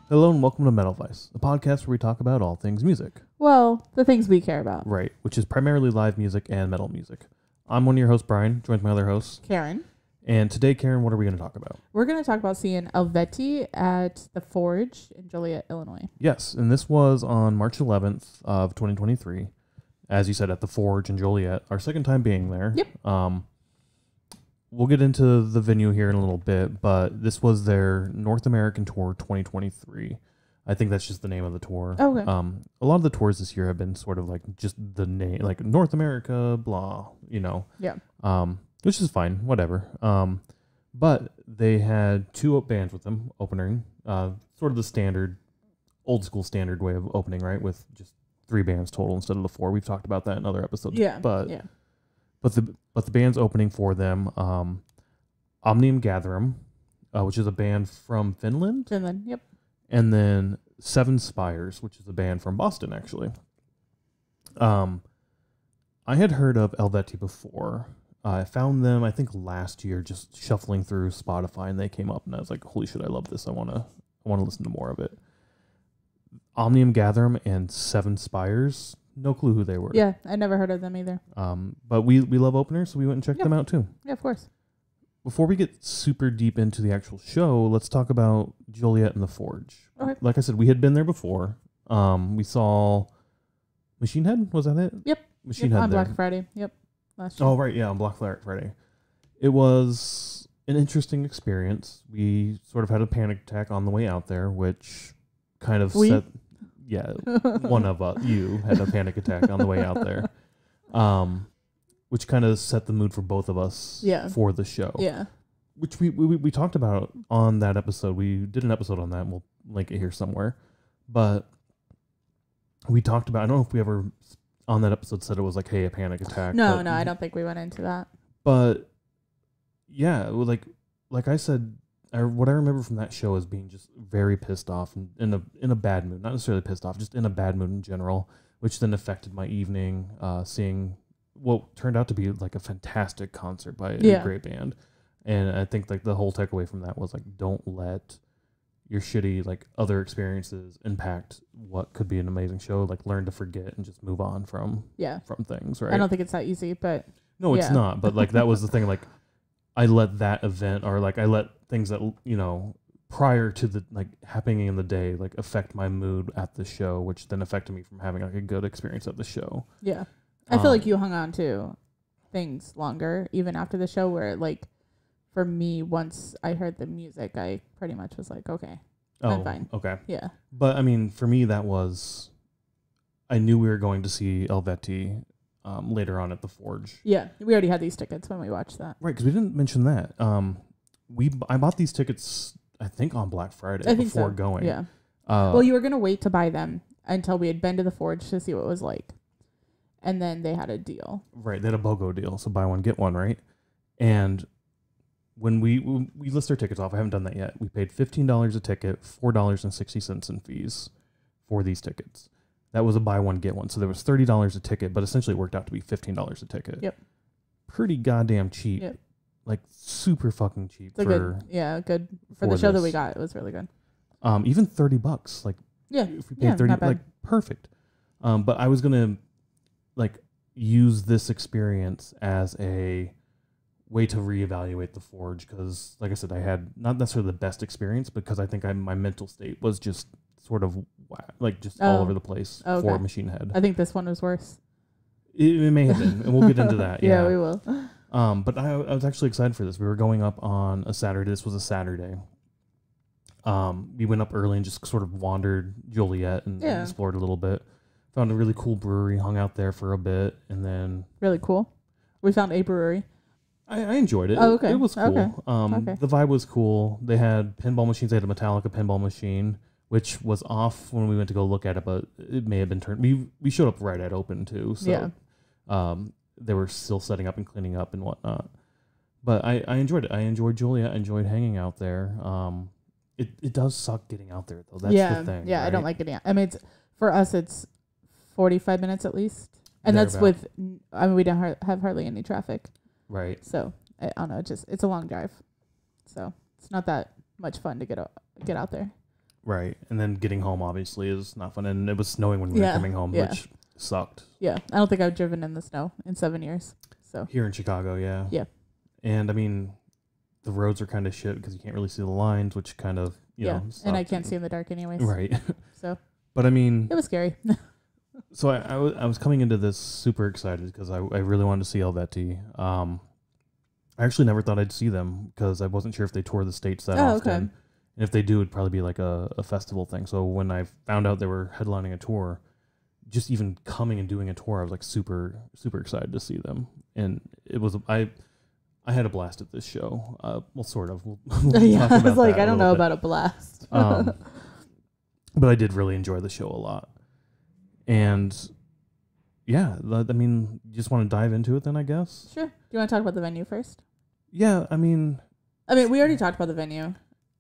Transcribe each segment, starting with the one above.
Hello and welcome to Metal Vice, a podcast where we talk about all things music. Well, the things we care about. Right, which is primarily live music and metal music. I'm one of your hosts, Brian, joined by my other hosts, Karen. And today, Karen, what are we going to talk about? We're going to talk about seeing Eluveitie at the Forge in Joliet, Illinois. Yes, and this was on March 11th of 2023. As you said, at the Forge in Joliet, our second time being there. Yep. We'll get into the venue here in a little bit, but this was their North American Tour 2023. I think that's just the name of the tour. Okay. A lot of the tours this year have been sort of like just the name, like North America, blah, you know. Yeah. Which is fine, whatever. But they had two bands with them opening, sort of the standard, old school standard way of opening, right? With just 3 bands total instead of the 4. We've talked about that in other episodes. Yeah. But the bands opening for them, Omnium Gatherum, which is a band from Finland. Finland, yep. And then Spires, which is a band from Boston, actually. I had heard of Eluveitie before. I found them, I think, last year, just shuffling through Spotify, and they came up, and I was like, "Holy shit, I love this! I want to listen to more of it." Omnium Gatherum and Spires, no clue who they were. Yeah, I never heard of them either. But we love openers, so we went and checked them out too. Yeah, of course. Before we get super deep into the actual show, let's talk about Joliet and the Forge. Okay. Like I said, we had been there before. We saw Machine Head. Was that it? Yep. Machine Head on there. Black Friday. Yep. Last year. Oh, right. Yeah, on Black Friday. It was an interesting experience. We sort of had a panic attack on the way out there, which kind of set... Yeah, one of you had a panic attack on the way out there. Which kind of set the mood for both of us for the show. Yeah. Which we talked about on that episode. We did an episode on that, and we'll link it here somewhere. But we talked about, I don't know if we ever on that episode said it was like, hey, a panic attack. No, I don't think we went into that. But yeah, like I said, what I remember from that show is being just very pissed off and in a bad mood. Not necessarily pissed off, just in a bad mood in general, which then affected my evening, seeing what turned out to be like a fantastic concert by a great band. And I think like the whole takeaway from that was like, don't let your shitty like other experiences impact what could be an amazing show. Like learn to forget and just move on from things, right? I don't think it's that easy, but no, it's not. But like that was the thing. Like I let that event, or like I let things that, you know, prior to the like happening in the day, like affect my mood at the show, which then affected me from having like a good experience at the show. Yeah. I feel like you hung on to things longer, even after the show, where like for me, once I heard the music, I pretty much was like, okay, I'm fine. Okay. Yeah. But I mean, for me, that was, I knew we were going to see Eluveitie later on at the Forge. Yeah. We already had these tickets when we watched that. Right. Because we didn't mention that. I bought these tickets, I think, on Black Friday before going. Yeah. Well, you were going to wait to buy them until we had been to the Forge to see what it was like. And then they had a deal. Right. They had a BOGO deal. So buy one, get one, right? And when we list our tickets off, I haven't done that yet. We paid $15 a ticket, $4.60 in fees for these tickets. That was a buy one, get one. So there was $30 a ticket, but essentially it worked out to be $15 a ticket. Yep. Pretty goddamn cheap. Yep. Like super fucking cheap. It's good. For the show that we got, it was really good. Even $30. Like, if we paid 30, like perfect. But I was gonna like use this experience as a way to reevaluate the Forge, because like I said, I had not necessarily the best experience, because I think my mental state was just sort of like just all over the place for Machine Head. I think this one was worse. It may have been, and we'll get into that. Yeah, we will. But I was actually excited for this. We were going up on a Saturday. This was a Saturday. We went up early and just sort of wandered Joliet and explored a little bit. Found a really cool brewery, hung out there for a bit, and then... Really cool. We found a brewery. I enjoyed it. Oh, okay. It was cool. Okay. The vibe was cool. They had pinball machines. They had a Metallica pinball machine, which was off when we went to go look at it, but it may have been turned... We showed up right at open, too. So, they were still setting up and cleaning up and whatnot. But I enjoyed it. I enjoyed Joliet. I enjoyed hanging out there. It does suck getting out there, though. That's the thing. Yeah, right? I don't like getting out. I mean, for us, it's 45 minutes at least. And that's with, I mean, we don't have hardly any traffic. Right. So, I don't know. It's a long drive. So, it's not that much fun to get out there. Right. And then getting home obviously is not fun. And it was snowing when we were coming home, which sucked. Yeah. I don't think I've driven in the snow in 7 years. So here in Chicago, yeah. Yeah. And I mean, the roads are kind of shit because you can't really see the lines, which kind of, you know. And I can't see in the dark anyways. Right. So. But I mean. It was scary. So I was coming into this super excited because I really wanted to see Eluveitie. I actually never thought I'd see them because I wasn't sure if they toured the States that often. Okay. And if they do, it'd probably be like a festival thing. So when I found out they were headlining a tour, just even coming and doing a tour, I was like super, super excited to see them. And it was, I had a blast at this show. Well, sort of. We'll I was like, I don't know about a blast. But I did really enjoy the show a lot. And yeah, I mean, you just want to dive into it then, I guess? Sure. Do you want to talk about the venue first? Yeah, I mean, we already talked about the venue.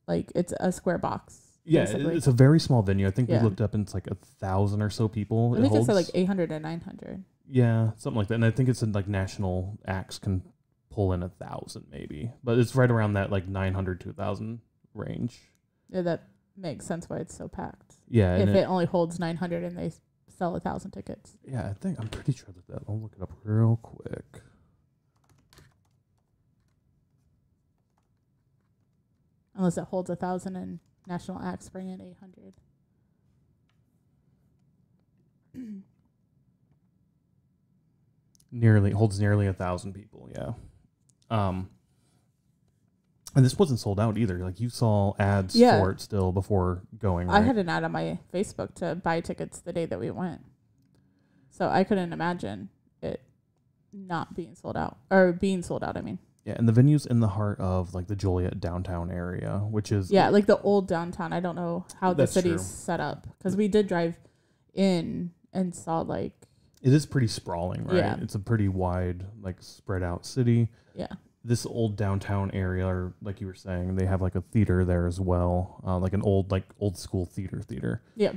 Like, it's a square box. Yeah, basically. It's a very small venue. I think we looked up and it's like 1,000 or so people. I think it's like 800 or 900. Yeah, something like that. And I think it's in like national acts can pull in 1,000 maybe. But it's right around that like 900 to 1,000 range. Yeah, that makes sense why it's so packed. Yeah. If it only holds 900 and they sell 1,000 tickets. Yeah, I'm pretty sure that. I'll look it up real quick. Unless it holds 1,000 and national acts bring in 800. Holds nearly 1,000 people. Yeah. And this wasn't sold out either. Like you saw ads for it still before going. Right? I had an ad on my Facebook to buy tickets the day that we went. So I couldn't imagine it not being sold out or being sold out. I mean. Yeah, and the venue's in the heart of like the Joliet downtown area, which is like the old downtown. I don't know how the city's set up because we did drive in and saw like it is pretty sprawling, right? Yeah. It's a pretty wide, like spread out city. Yeah. This old downtown area, or like you were saying, they have like a theater there as well, like an old school theater. Yeah.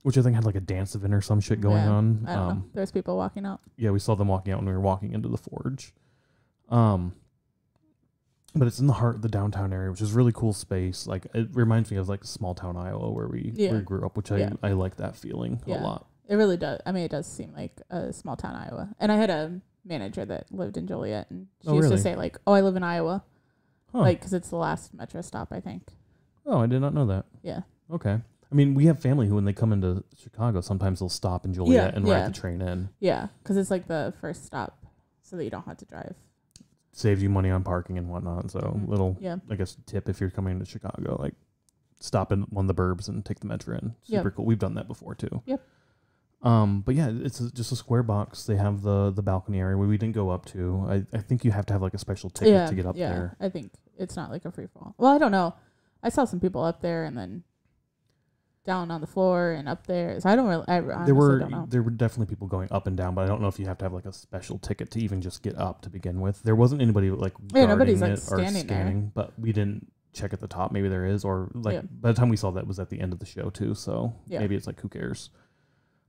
Which I think had like a dance event or some shit going on. I don't know. There's people walking out. Yeah, we saw them walking out when we were walking into the Forge. But it's in the heart of the downtown area, which is really cool space. Like it reminds me of like small town Iowa where we grew up, which I like that feeling a lot. It really does. I mean, it does seem like a small town Iowa. And I had a manager that lived in Joliet, and she used to say like, "Oh, I live in Iowa," like because it's the last metro stop, I think. Oh, I did not know that. Yeah. Okay. I mean, we have family who, when they come into Chicago, sometimes they'll stop in Joliet and ride the train in. Yeah, because it's like the first stop, so that you don't have to drive. Saves you money on parking and whatnot. So little, I guess, tip if you're coming to Chicago, like stop in one of the burbs and take the metro in. Super cool. We've done that before too. Yep. But yeah, it's just a square box. They have the balcony area where we didn't go up to. I think you have to have like a special ticket to get up there. I think it's not like a free for all. Well, I don't know. I saw some people up there and then down on the floor and up there. So I don't really. I don't know. There were definitely people going up and down, but I don't know if you have to have like a special ticket to even just get up to begin with. There wasn't anybody like nobody's like standing there, but we didn't check at the top. Maybe there is, or like by the time we saw that was at the end of the show too. So maybe it's like who cares.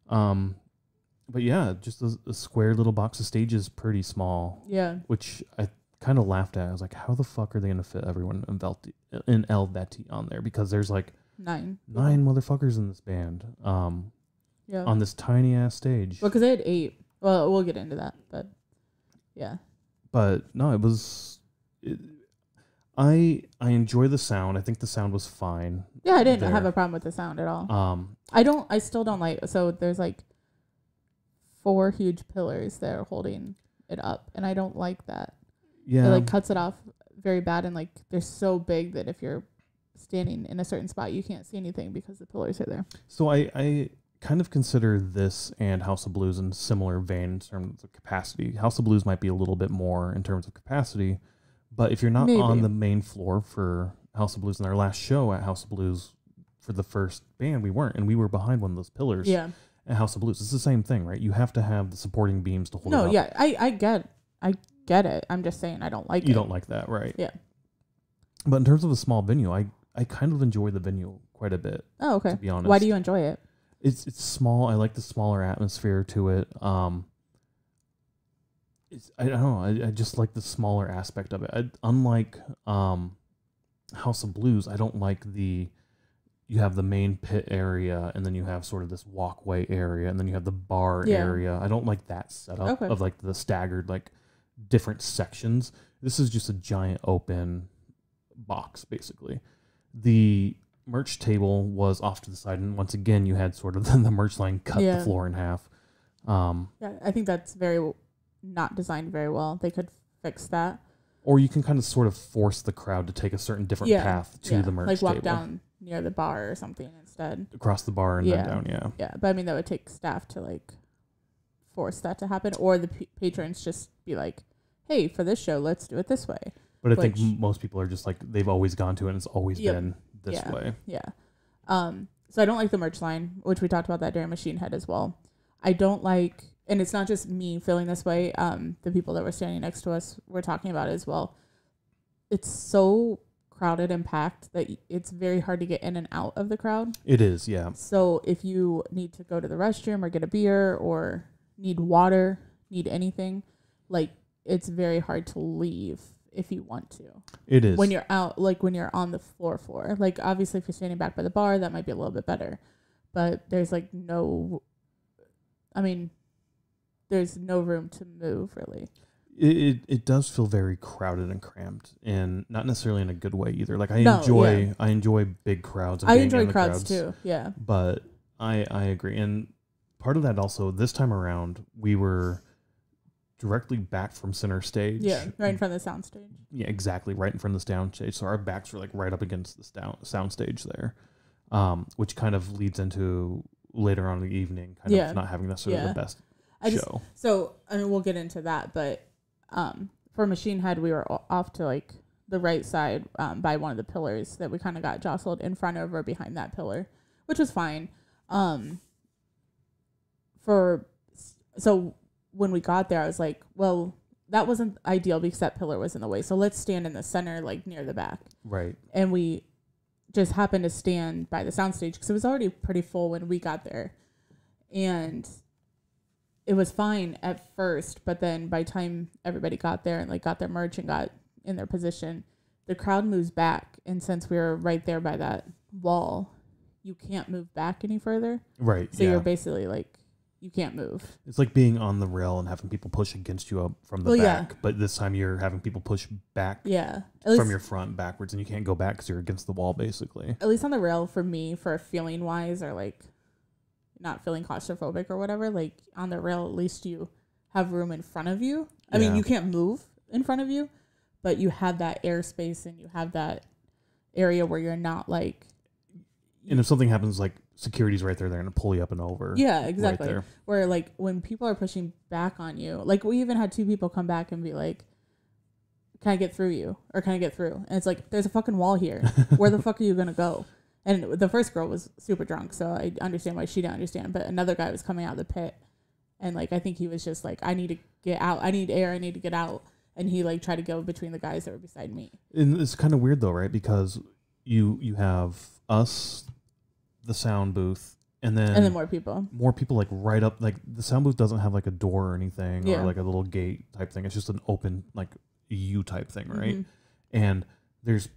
But yeah, just a square little box. The stage is pretty small. Yeah, which I kind of laughed at. I was like, how the fuck are they gonna fit everyone in Eluveitie on there? Because there's like nine motherfuckers in this band. On this tiny ass stage. Well, because they had 8. Well, we'll get into that, but yeah. But no, it was. I enjoy the sound. I think the sound was fine. Yeah, I didn't have a problem with the sound at all. I still don't like. So there's like 4 huge pillars that are holding it up, and I don't like that. Yeah, it like cuts it off very bad, and like they're so big that if you're standing in a certain spot, you can't see anything because the pillars are there. So I kind of consider this and House of Blues in similar vein in terms of capacity. House of Blues might be a little bit more in terms of capacity, but if you're not on the main floor for House of Blues in our last show at House of Blues for the first band, we weren't, and we were behind one of those pillars. Yeah. At House of Blues, it's the same thing, right? You have to have the supporting beams to hold it up. No, yeah, I get it. I'm just saying I don't like it. You don't like that, right? Yeah. But in terms of a small venue, I kind of enjoy the venue quite a bit. Oh, okay. To be honest. Why do you enjoy it? It's small. I like the smaller atmosphere to it. I don't know. I just like the smaller aspect of it. Unlike House of Blues, I don't like the you have the main pit area, and then you have sort of this walkway area, and then you have the bar area. I don't like that setup of like the staggered like different sections. This is just a giant open box, basically. The merch table was off to the side, and once again, you had sort of the merch line cut the floor in half. I think that's very not designed very well. They could fix that. Or you can kind of sort of force the crowd to take a certain different path to the merch table. Like walk down near the bar or something instead. Across the bar and then down, Yeah, but I mean, that would take staff to like force that to happen. Or the patrons just be like, hey, for this show, let's do it this way. But I think most people are just like, they've always gone to it and it's always been this way. Yeah. So I don't like the merch line, which we talked about that during Machine Head as well. I don't like... And it's not just me feeling this way. The people that were standing next to us were talking about it as well. It's so crowded and packed that it's very hard to get in and out of the crowd. It is, yeah. So if you need to go to the restroom or get a beer or need water, need anything, like it's very hard to leave if you want to. It is. When you're out, like when you're on the floor. Like obviously if you're standing back by the bar, that might be a little bit better. But there's like there's no room to move, really. It does feel very crowded and cramped, and not necessarily in a good way either. Like I enjoy big crowds. And I enjoy crowds too. Yeah. But I agree, and part of that also this time around we were directly back from center stage. Yeah, right in front of the sound stage. Yeah, exactly, right in front of the sound stage. So our backs were like right up against the sound stage there, which kind of leads into later on in the evening, kind of not having necessarily the best show. I mean, we'll get into that, but for Machine Head, we were off to like the right side by one of the pillars that we kind of got jostled in front of or behind that pillar, which was fine. So when we got there, I was like, well, that wasn't ideal because that pillar was in the way. So let's stand in the center, like near the back. Right. And we just happened to stand by the soundstage because it was already pretty full when we got there. And it was fine at first, but then by the time everybody got there and like got their merch and got in their position, the crowd moves back. And since we were right there by that wall, you can't move back any further. Right. So you're basically like, you can't move. It's like being on the rail and having people push against you up from the back, but this time you're having people push back from your front backwards, and you can't go back because you're against the wall, basically. At least on the rail, for me, for feeling wise, or like not feeling claustrophobic or whatever, like on the rail, at least you have room in front of you. I mean, you can't move in front of you, but you have that airspace and you have that area where you're not like... And if something happens, like security's right there, they're going to pull you up and over. Yeah, exactly. Right, where like when people are pushing back on you, like we even had 2 people come back and be like, can I get through you? Or can I get through? And it's like, there's a fucking wall here. Where the fuck are you going to go? And the first girl was super drunk, so I understand why she didn't understand. But another guy was coming out of the pit, and like I think he was just like, I need to get out. I need air. I need to get out. And he like tried to go between the guys that were beside me. And it's kind of weird though, right? Because you have us, the sound booth, and then more people like right up, like the sound booth doesn't have like a door or anything or like a little gate type thing. It's just an open like U type thing, right? And there's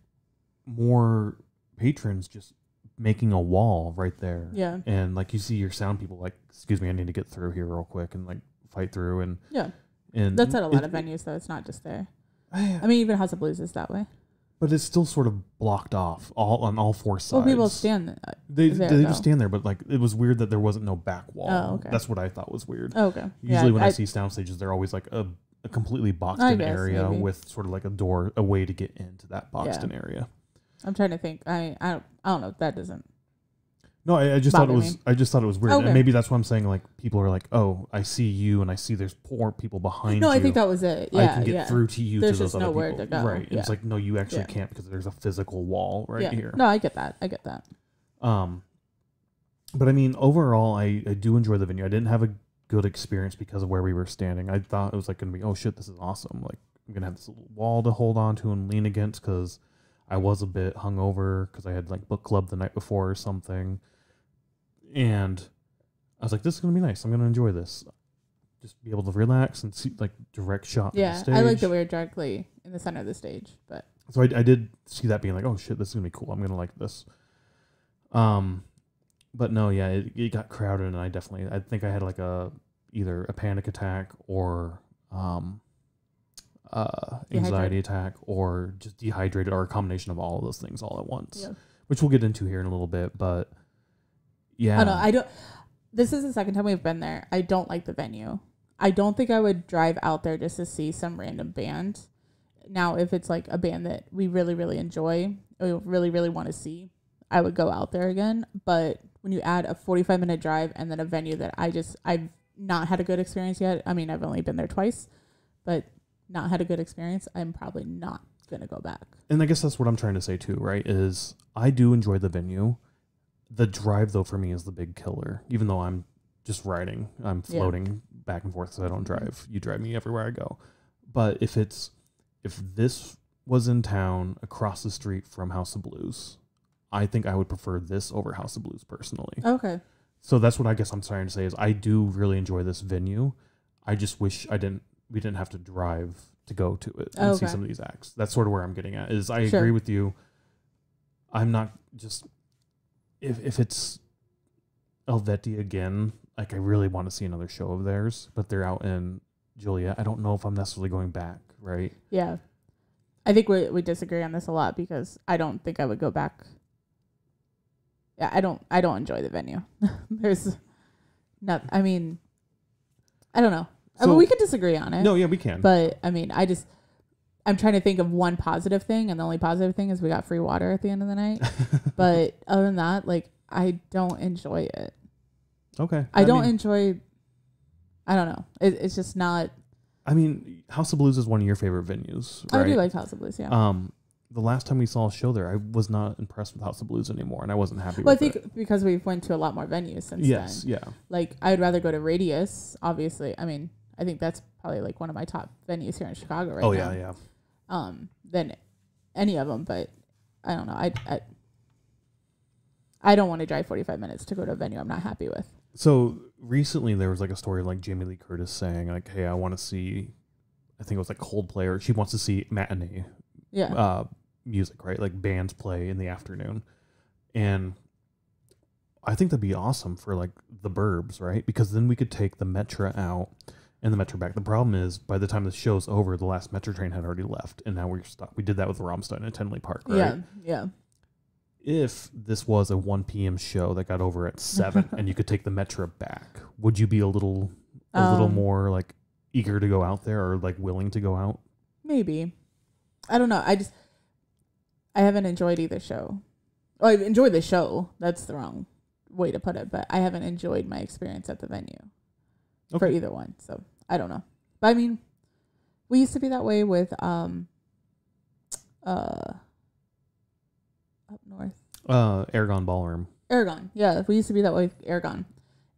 more patrons just making a wall right there. Yeah. And like you see your sound people like, excuse me, I need to get through here real quick and like fight through and and that's at a lot of venues though. It's not just there. I mean, even House of Blues is that way. But it's still sort of blocked off on all 4 sides. Well, people stand they just stand there, but like it was weird that there wasn't no back wall. Oh, okay. That's what I thought was weird. Oh, okay. Usually when I see sound stages, they're always like a completely boxed in area with sort of like a door, a way to get into that boxed in area. I'm trying to think. I don't know. That doesn't. No, I just thought it was. I just thought it was weird, okay. And maybe that's why I'm saying like people are like, oh, I see you, and I see there's poor people behind you. No, I think that was it. Yeah, I can get through to you. There's to those just other nowhere people. to go. Right? And it's like, no, you actually can't because there's a physical wall right here. No, I get that. But I mean, overall, I do enjoy the venue. I didn't have a good experience because of where we were standing. I thought it was like going to be, oh shit, this is awesome. Like I'm gonna have this little wall to hold on to and lean against because I was a bit hungover because I had like book club the night before or something. And I was like, this is going to be nice. I'm going to enjoy this. Just be able to relax and see like direct shot of the stage. I like that we were directly in the center of the stage. But so I did see that being like, oh shit, this is going to be cool. I'm going to like this. But no, yeah, it got crowded, and I think I had like either a panic attack or anxiety attack or just dehydrated or a combination of all of those things all at once, Yeah. which we'll get into here in a little bit. But yeah, I don't know. I don't. This is the second time we've been there. I don't like the venue. I don't think I would drive out there just to see some random band. Now, if it's like a band that we really, really enjoy, or we really, really want to see, I would go out there again. But when you add a 45-minute drive and then a venue that I've not had a good experience yet. I mean, I've only been there twice, but not had a good experience. I'm probably not going to go back. And I guess that's what I'm trying to say too, right? Is I do enjoy the venue. The drive, though, for me is the big killer. Even though I'm just riding, I'm floating back and forth, so I don't drive. You drive me everywhere I go. But if this was in town across the street from House of Blues, I think I would prefer this over House of Blues personally. Okay. So that's what I guess I'm trying to say is I do really enjoy this venue. I just wish we didn't have to drive to go to it and see some of these acts. That's sort of where I'm getting at. Is I agree with you. I'm not just. If it's Eluveitie again, like I really want to see another show of theirs, but they're out in Juliet. I don't know if I'm necessarily going back, right? Yeah. I think we disagree on this a lot because I don't think I would go back. Yeah, I don't enjoy the venue. There's not, I mean, I don't know. So, I mean, we could disagree on it. No, yeah, we can. But I mean, I'm trying to think of one positive thing, and the only positive thing is we got free water at the end of the night. But other than that, like, I don't enjoy it. Okay. I don't enjoy. I don't know. It's just not. I mean, House of Blues is one of your favorite venues, right? I do like House of Blues, yeah. The last time we saw a show there, I was not impressed with House of Blues anymore, and I wasn't happy with it. I think because we've went to a lot more venues since then. Yes, yeah. Like, I'd rather go to Radius, obviously. I mean, I think that's probably like one of my top venues here in Chicago right now. Oh, yeah, yeah. Than any of them, but I don't know. I don't want to drive 45 minutes to go to a venue I'm not happy with. So recently there was like a story of like Jamie Lee Curtis saying like, hey, I want to see, I think it was like Coldplay, or she wants to see matinee music, right? Like bands play in the afternoon. And I think that'd be awesome for like the burbs, right? Because then we could take the Metro out and the Metro back. The problem is by the time the show's over, the last Metro train had already left, and now we're stuck. We did that with Rammstein at Tinley Park, right? Yeah, yeah. If this was a 1 p.m. show that got over at 7 and you could take the Metro back, would you be a little more like eager to go out there, or like willing to go out? Maybe. I don't know. I haven't enjoyed either show. Well, I've enjoyed the show. That's the wrong way to put it, but I haven't enjoyed my experience at the venue for either one. So I don't know. But I mean, we used to be that way with up north. Aragon Ballroom. Aragon, yeah. We used to be that way with Aragon.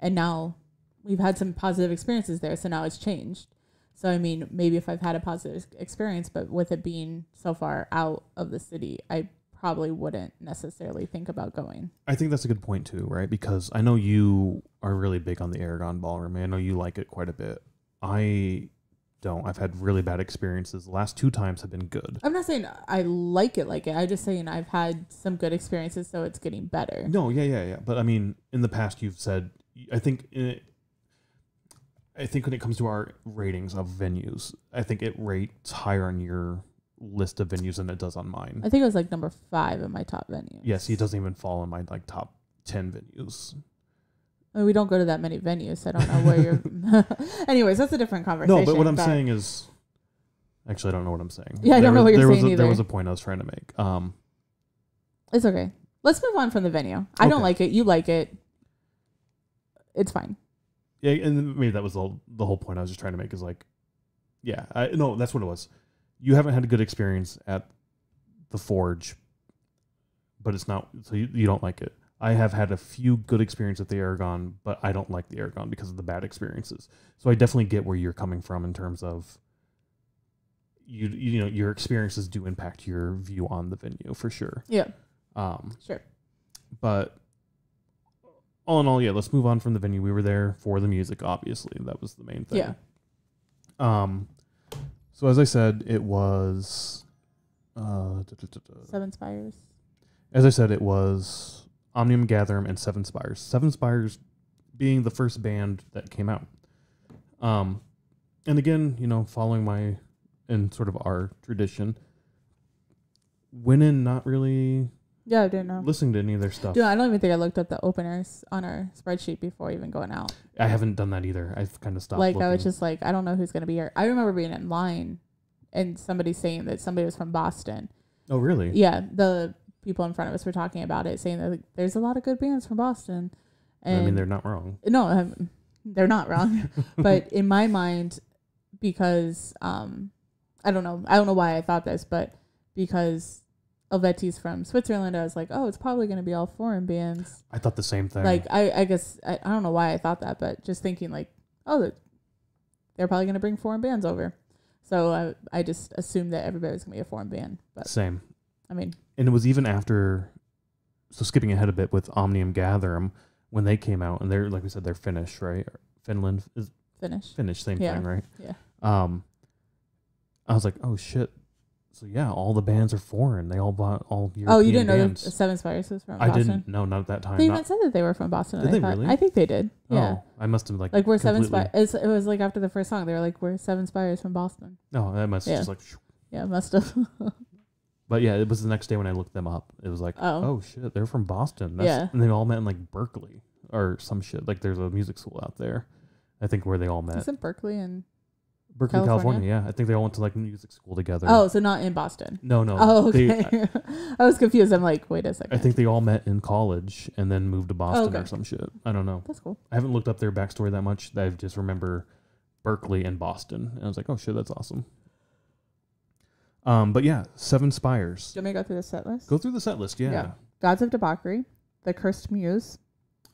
And now we've had some positive experiences there, so now it's changed. So, I mean, maybe if I've had a positive experience, but with it being so far out of the city, I probably wouldn't necessarily think about going. I think that's a good point too, right? Because I know you are really big on the Aragon Ballroom. I know you like it quite a bit. I don't. I've had really bad experiences. The last 2 times have been good. I'm not saying I like it. I'm just saying I've had some good experiences, so it's getting better. No, yeah. But I mean, in the past, you've said, I think when it comes to our ratings of venues, I think it rates higher on your list of venues than it does on mine. I think it was like number 5 in my top venues. Yes, he doesn't even fall in my like top 10 venues. I mean, we don't go to that many venues, so I don't know where you're. Anyways, that's a different conversation. No, but what I'm saying is, actually, I don't know what I'm saying. Yeah, I don't know what you're saying either. There was a point I was trying to make. It's okay. Let's move on from the venue. I don't like it. You like it. It's fine. Yeah, and maybe that was the whole point I was just trying to make is like, yeah, no, that's what it was. You haven't had a good experience at the Forge, but it's not, so you don't like it. I have had a few good experiences at the Aragon, but I don't like the Aragon because of the bad experiences. So I definitely get where you're coming from in terms of you know your experiences do impact your view on the venue for sure. Yeah. Sure. But all in all, yeah, let's move on from the venue. We were there for the music, obviously. That was the main thing. Yeah. So as I said, it was 7 Spires. As I said, it was Omnium, Gatherum, and Seven Spires. Seven Spires being the first band that came out. And again, following my and sort of our tradition, went in not really Yeah, I didn't know. listening to any of their stuff. Dude, I don't even think I looked up the openers on our spreadsheet before even going out. I haven't done that either. I've kind of stopped looking. I was just like, I don't know who's going to be here. I remember being in line and somebody saying that somebody was from Boston. Oh, really? Yeah, the people in front of us were talking about it, saying that there's a lot of good bands from Boston. And I mean, they're not wrong. No, they're not wrong. But in my mind, because I don't know why I thought this, but because Eluveitie from Switzerland, I was like, oh, it's probably going to be all foreign bands. I thought the same thing. Like, I guess, I don't know why I thought that, but just thinking like, oh, they're probably going to bring foreign bands over. So I just assumed that everybody was going to be a foreign band. But same. I mean. And it was even after, so skipping ahead a bit with Omnium Gatherum, when they came out, and they're, like we said, they're Finnish, right? Finland is Finnish, same thing, right? Yeah. I was like, oh shit. So yeah, all the bands are foreign. They all bought all European Oh, you didn't bands. know Seven Spires was from I Boston? didn't. No, not at that time. They even said that they were from Boston. Did they really? I think they did. Yeah. Oh, I must have like we're Seven Spires. It was like after the first song, they were like, we're Seven Spires from Boston. No, that must have just like. Yeah, it must have. But yeah, it was the next day when I looked them up. It was like, oh shit, they're from Boston. Yeah. And they all met in like Berkeley or some shit. Like there's a music school out there, I think, where they all met. Isn't Berkeley and Berkeley, California? Yeah. I think they all went to like music school together. Oh, so not in Boston. No. Oh, okay. I was confused. I'm like, wait a second. I think they all met in college and then moved to Boston or some shit. I don't know. That's cool. I haven't looked up their backstory that much. I just remember Berkeley and Boston. And I was like, oh shit, that's awesome. But yeah, Seven Spires. Do you want me to go through the set list? Go through the set list, yeah. Gods of Debauchery, The Cursed Muse,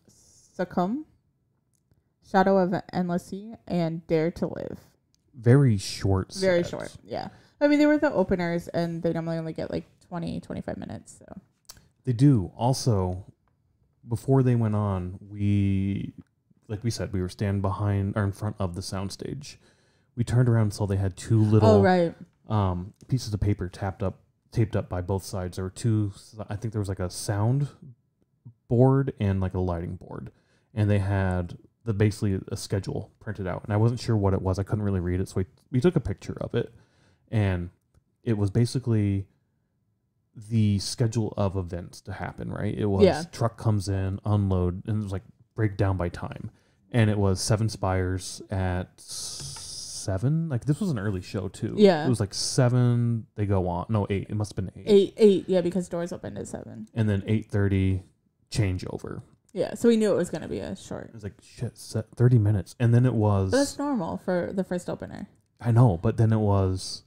Succumb, Shadow of Endless Sea, and Dare to Live. Very short set. Very short, yeah. I mean, they were the openers, and they normally only get like 20, 25 minutes. So they do. Also, before they went on, like we said, we were standing behind or in front of the soundstage. We turned around and saw they had two little pieces of paper taped up by both sides. There were two. I think there was like a sound board and like a lighting board, and they had basically a schedule printed out, and I wasn't sure what it was. I couldn't really read it, so we took a picture of it, and it was basically the schedule of events to happen, right? It was truck comes in, unload, and it was like breakdown by time, and it was Seven Spires at 7. Like this was an early show too. Yeah, it was like 7. They go on. No, 8. It must have been 8. 8. Yeah, because doors opened at 7. And then 8:30 changeover. Yeah, so we knew it was going to be a short. It was like, shit, 30 minutes. And then it was... But that's normal for the first opener. I know, but then it was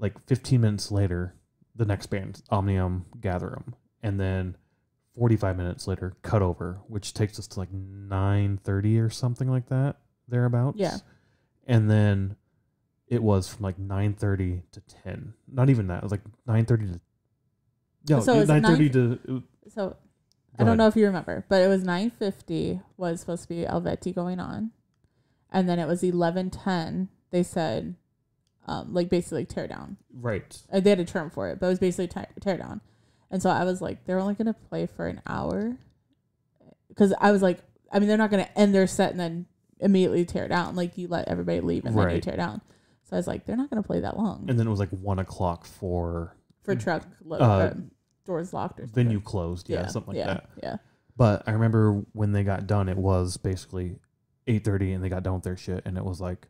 like 15 minutes later, the next band, Omnium, Gatherum. And then 45 minutes later, cut over, which takes us to like 9:30 or something like that, thereabouts. Yeah. And then it was from like 9:30 to 10. Not even that. It was like 9:30 to... Yeah, so 9:30 to... So... I don't know if you remember, but it was 9:50 was supposed to be Eluveitie going on, and then it was 11:10. They said, like basically tear down. Right. They had a term for it, but it was basically tear down. And so I was like, they're only gonna play for an hour, because I was like, I mean, they're not gonna end their set and then immediately tear down. Like you let everybody leave and then you tear down. So I was like, they're not gonna play that long. And then it was like 1:00 for truck doors locked or something. Venue closed, something like that. Yeah. But I remember when they got done, it was basically 8:30 and they got done with their shit, and it was like,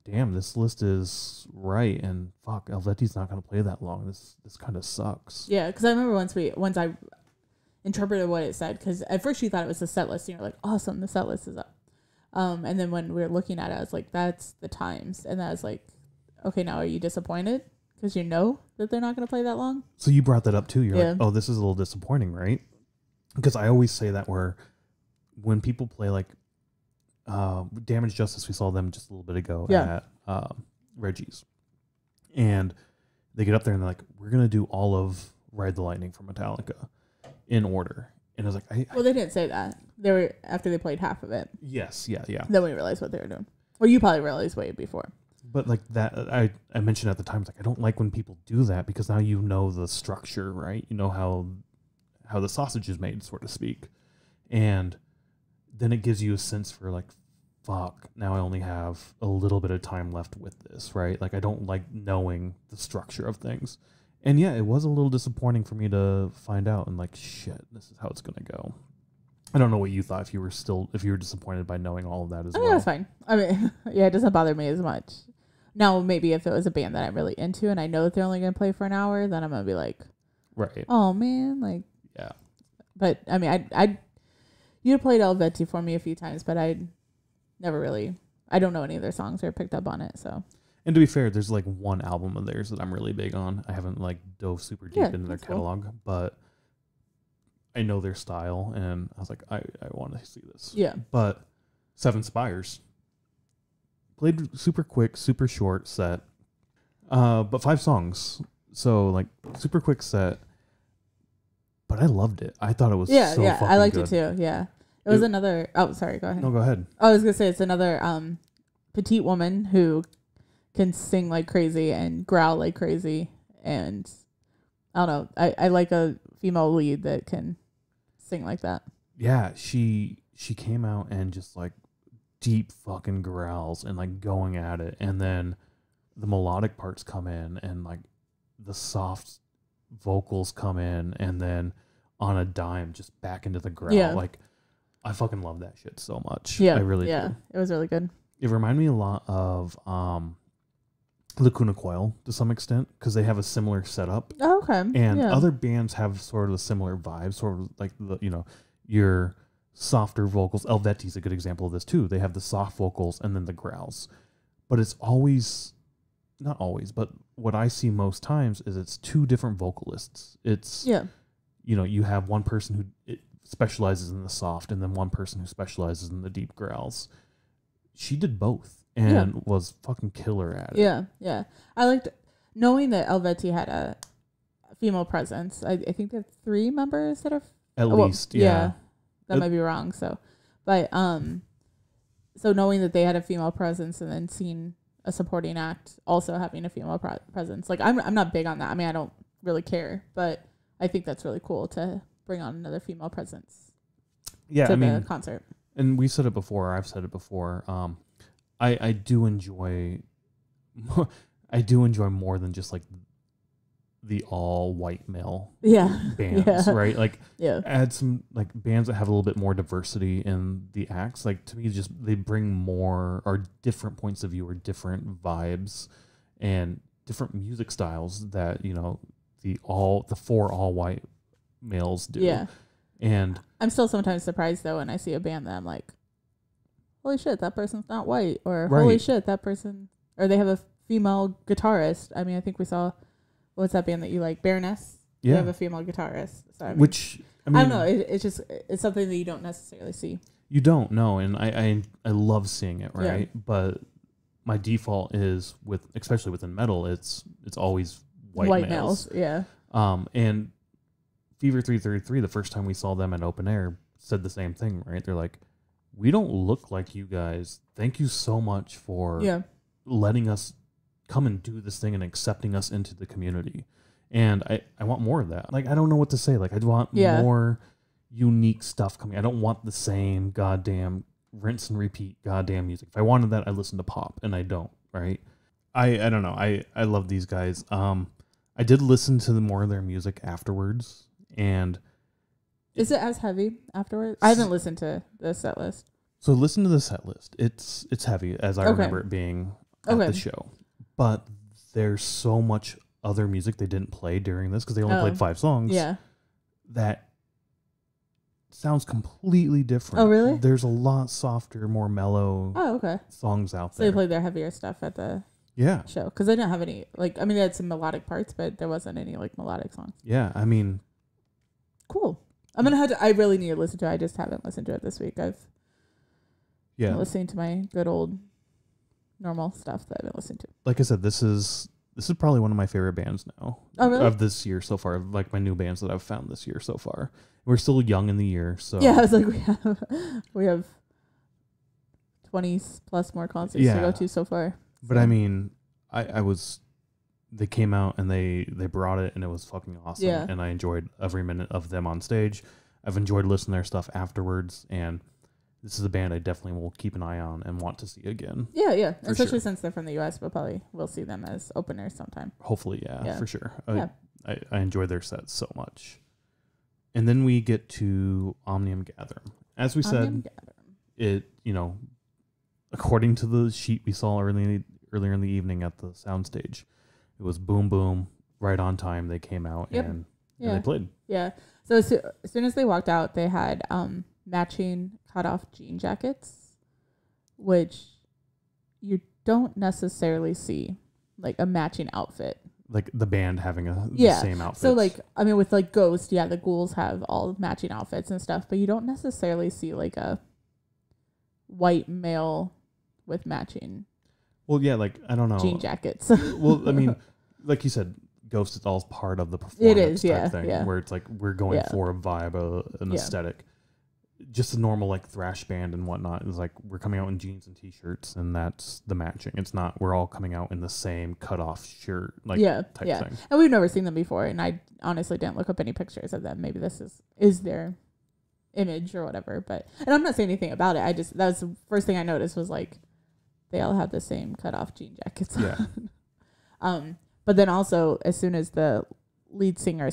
damn, this list is right, and fuck, Eluveitie's not gonna play that long. This kind of sucks. Yeah, because I remember once I interpreted what it said, because at first you thought it was the set list, and you're like, awesome, the set list is up. And then when we were looking at it, I was like, that's the times, and I was like, okay, now are you disappointed? Because you know that they're not going to play that long. So you brought that up too. You're like, oh, this is a little disappointing, right? Because I always say that when people play like Damage Justice, we saw them just a little bit ago at Reggie's. And they get up there and they're like, we're going to do all of Ride the Lightning from Metallica in order. And I was like, well, they didn't say that. They were after they played half of it. Yes, yeah. Then we realized what they were doing. Well, you probably realized way before. But like that, I mentioned at the time, like I don't like when people do that, because now you know the structure, right? You know how the sausage is made, so to speak. And then it gives you a sense for like, fuck, now I only have a little bit of time left with this, right? Like I don't like knowing the structure of things. And yeah, it was a little disappointing for me to find out and like, shit, this is how it's going to go. I don't know what you thought, if you were disappointed by knowing all of that as well. Yeah, that's fine. I mean, yeah, it doesn't bother me as much. Now, maybe if it was a band that I'm really into and I know that they're only going to play for an hour, then I'm going to be like, right. Oh man, like, yeah. But I mean, you played Eluveitie for me a few times, but I never really, I don't know any of their songs or picked up on it. So. And to be fair, there's like one album of theirs that I'm really big on. I haven't like dove super deep into their catalog, but I know their style, and I was like, I want to see this. Yeah. But 7 Spires. Played super quick, super short set, but 5 songs. So like super quick set, but I loved it. I thought it was so fucking I liked good. it too. Yeah, it was another. Oh, sorry. Go ahead. No, go ahead. I was gonna say it's another petite woman who can sing like crazy and growl like crazy, and I don't know. I like a female lead that can sing like that. Yeah, she came out and just like deep fucking growls and like going at it, and then the melodic parts come in and like the soft vocals come in, and then on a dime just back into the growl. Yeah. Like I fucking love that shit so much. Yeah, I really do. It was really good. It reminded me a lot of Lacuna Coil to some extent, because they have a similar setup. Oh, okay. And other bands have sort of a similar vibe, sort of like your softer vocals. Eluveitie is a good example of this too. They have the soft vocals and then the growls, but it's always, not always, but what I see most times is it's 2 different vocalists. It's you have one person who specializes in the soft, and then one person who specializes in the deep growls. She did both and was fucking killer at it. Yeah. I liked knowing that Eluveitie had a female presence. I think there are 3 members that are at least. Yeah. That might be wrong. So, but so knowing that they had a female presence and then seeing a supporting act also having a female presence, like I'm not big on that. I mean, I don't really care, but I think that's really cool to bring on another female presence. Yeah, to the concert. And we said it before. I've said it before. I do enjoy more than just like the all white male bands, right? Like add some like bands that have a little bit more diversity in the acts. Like to me, just they bring more or different points of view or different vibes and different music styles that the 4 all white males do. Yeah. And I'm still sometimes surprised though when I see a band that I'm like, holy shit, that person's not white, or holy shit, that person, or they have a female guitarist. I mean, I think we saw, what's that band that you like, Baroness? Yeah, they have a female guitarist. So I don't know. It's something that you don't necessarily see. You don't know, and I love seeing it, right? Yeah. But my default is especially within metal, it's always white males. Yeah. And Fever 333, the first time we saw them at open air, said the same thing, right? They're like, we don't look like you guys. Thank you so much for letting us come and do this thing and accepting us into the community. And I want more of that. Like, I don't know what to say. Like, I want more unique stuff coming. I don't want the same goddamn rinse and repeat goddamn music. If I wanted that, I'd listen to pop, and I don't, right? I don't know. I love these guys. I did listen to more of their music afterwards, and is it as heavy afterwards? I haven't listened to the set list. So listen to the set list. It's heavy, as I remember it being at the show. But there's so much other music they didn't play during this because they only played 5 songs. Yeah. That sounds completely different. Oh, really? There's a lot softer, more mellow songs out there. So they played their heavier stuff at the show. Because they didn't have any, like, I mean, they had some melodic parts, but there wasn't any, like, melodic songs. Yeah, I mean. Cool. I'm going to have to, I really need to listen to it. I just haven't listened to it this week. I've been listening to my good old normal stuff that I've been listening to. Like I said, this is probably one of my favorite bands now. Oh, really? Of this year so far, like my new bands that I've found this year so far. We're still young in the year, so yeah, I was like, we have 20 plus more concerts to go to so far. But I mean, I was they came out and they brought it, and it was fucking awesome. Yeah. And I enjoyed every minute of them on stage. I've enjoyed listening to their stuff afterwards, and this is a band I definitely will keep an eye on and want to see again. Yeah. Especially sure. since they're from the US, but probably we'll see them as openers sometime. Hopefully, yeah. For sure. Yeah. I enjoy their sets so much. And then we get to Omnium Gatherum. As we said, it, according to the sheet we saw earlier in the evening at the soundstage, it was boom, boom, right on time. They came out and they played. Yeah. So as soon as they walked out, they had matching cut-off jean jackets, which you don't necessarily see, like a matching outfit. Like the band having the same outfit. So like, I mean, with like Ghost, the ghouls have all matching outfits and stuff, but you don't necessarily see like a white male with matching. Well, yeah, like, I don't know. Jean jackets. Well, I mean, like you said, Ghost is all part of the performance type thing, where it's like we're going for a vibe, an aesthetic. Just a normal like thrash band and whatnot is like we're coming out in jeans and t-shirts, and that's the matching. It's not we're all coming out in the same cut-off shirt type thing. And we've never seen them before, and I honestly didn't look up any pictures of them. Maybe this is their image or whatever. But and I'm not saying anything about it. That was the first thing I noticed was like they all have the same cut-off jean jackets. Yeah. But then also as soon as the lead singer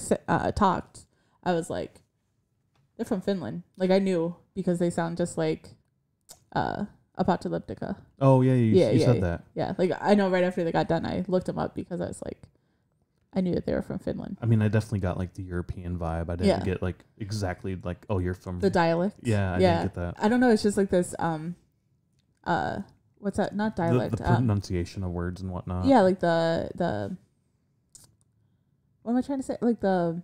talked, I was like, they're from Finland. Like I knew because they sound just like Apocalyptica. Oh yeah, you said that. Yeah, like I know right after they got done, I looked them up because I was like, I knew that they were from Finland. I mean, I definitely got like the European vibe. I didn't get like exactly like, oh, you're from the dialect. Yeah, I didn't get that. I don't know. It's just like this. What's that? Not dialect. The pronunciation of words and whatnot. Yeah, like the. What am I trying to say? Like the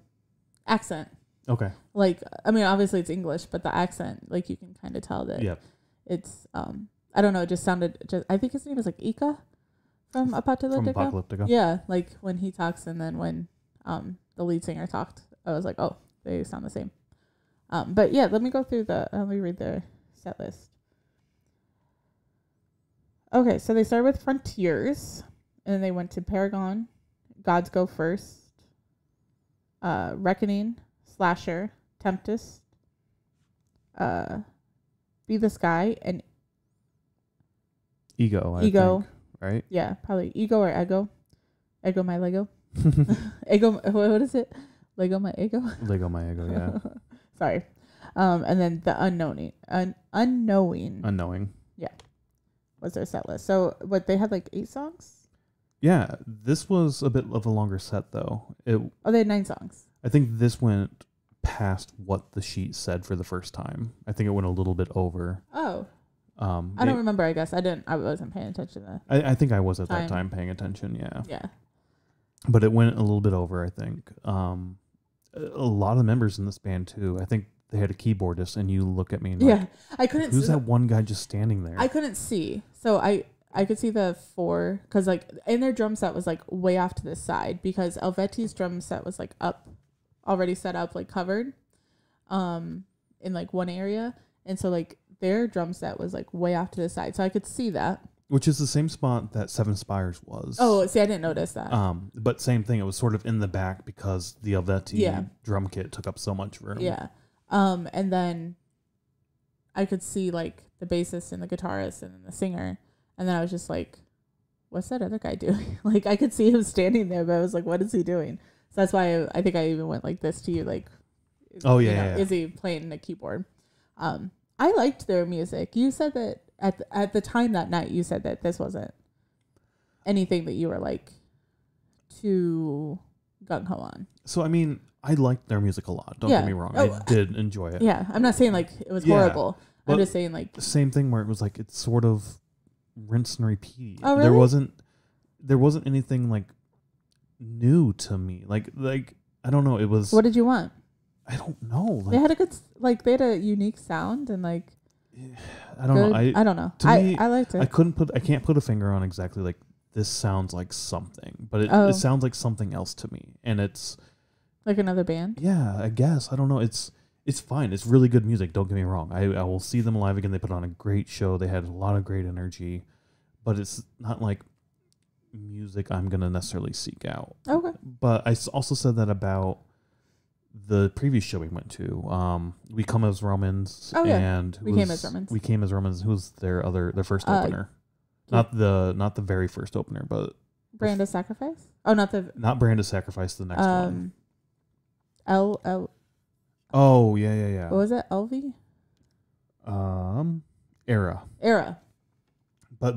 accent. Okay. Like, I mean, obviously it's English, but the accent, like you can kind of tell that it's, I don't know, it just sounded, I think his name is like Ika from Apocalyptica. From Apocalyptica. Yeah, like when he talks and then when the lead singer talked, I was like, oh, they sound the same. But yeah, let me read their set list. Okay, so they started with Frontiers, and then they went to Paragon, Gods Go First, Reckoning, Slasher, Tempest, Be the Sky, and Ego, I think, right? Yeah, probably Ego or Ego. Ego my Lego. Ego, what is it? Lego my Ego? Lego my Ego, yeah. Sorry. And then the Unknowing. Unknowing. Yeah. Was their set list. So, what, they had like 8 songs? Yeah, this was a bit of a longer set, though. They had 9 songs. I think this went past what the sheet said for the first time. I think it went a little bit over. Oh. I don't remember, I guess. I wasn't paying attention to that. I think I was at that time paying attention, yeah. Yeah. But it went a little bit over, I think. A lot of members in this band, too. I think they had a keyboardist, and you look at me and like, I couldn't who's that one guy just standing there? I couldn't see. So I could see the 4, because like in their drum set was like way off to the side, because Eluveity's drum set was like already set up, like covered in like one area, and so like their drum set was like way off to the side, so I could see that, which is the same spot that 7 Spires was. Oh, see, I didn't notice that. But same thing, it was sort of in the back because the Eluveitie drum kit took up so much room. Yeah. And then I could see like the bassist and the guitarist and then the singer, and then I was just like, what's that other guy doing? Like I could see him standing there, but I was like, what is he doing? So that's why I think I even went like this to you, like, is he playing the keyboard? I liked their music. You said that at the time that night, you said that this wasn't anything that you were like too gung ho on. So I mean, I liked their music a lot. Don't get me wrong. I did enjoy it. Yeah, I'm not saying like it was horrible. I'm just saying like the same thing where it was like it's sort of rinse and repeat. Oh, really? There wasn't anything like new to me. Like I don't know. It was. What did you want? I don't know. Like, they had a unique sound and like. I don't know. I don't know. To me, I liked it. I can't put a finger on exactly like this sounds like something, but it sounds like something else to me, and it's like another band. Yeah, I guess. I don't know. It's fine. It's really good music. Don't get me wrong. I will see them live again. They put on a great show. They had a lot of great energy, but it's not like music I'm gonna necessarily seek out. Okay. But I also said that about the previous show we went to. We Come as Romans. Oh, yeah. And We Came as Romans. We Came as Romans. Who was their first opener? Not the very first opener, but Brand of Sacrifice. Oh, not Brand of Sacrifice. The next one. L. Oh yeah. What was it? LV. Era. But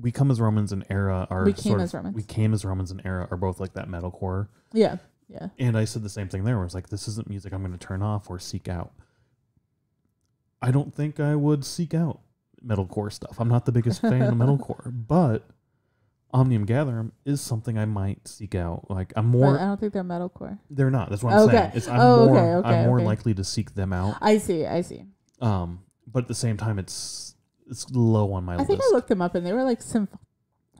We Come as Romans and Era are We Came as Romans. We Came as Romans and Era are both like that metalcore. Yeah. And I said the same thing there, where it's like, this isn't music I'm going to turn off or seek out. I don't think I would seek out metalcore stuff. I'm not the biggest fan of metalcore, but Omnium Gatherum is something I might seek out. Like I'm more. But I don't think they're metalcore. They're not. That's what I'm saying. I'm more likely to seek them out. I see. But at the same time, it's low on my list. I think I looked them up and they were like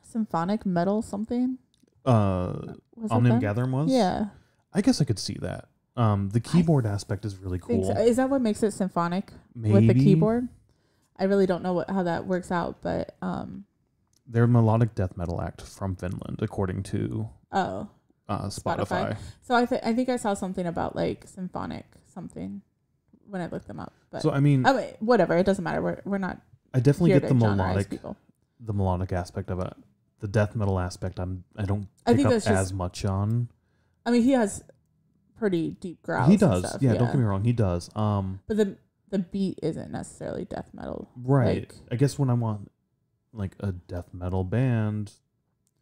symphonic metal something. Omnium Gatherum was? Yeah. I guess I could see that. The keyboard aspect is really cool. So. Is that what makes it symphonic? Maybe. With the keyboard? I really don't know how that works out, but they're a melodic death metal act from Finland, according to Spotify. So I think I saw something about like symphonic something when I looked them up. But so I mean, whatever, it doesn't matter. We're not. I definitely here get to the melodic aspect of it. The death metal aspect, I don't pick up as much on. I mean, he has pretty deep growls. He does, and stuff, yeah. Don't get me wrong, he does. But the beat isn't necessarily death metal, right? I guess when I want like a death metal band,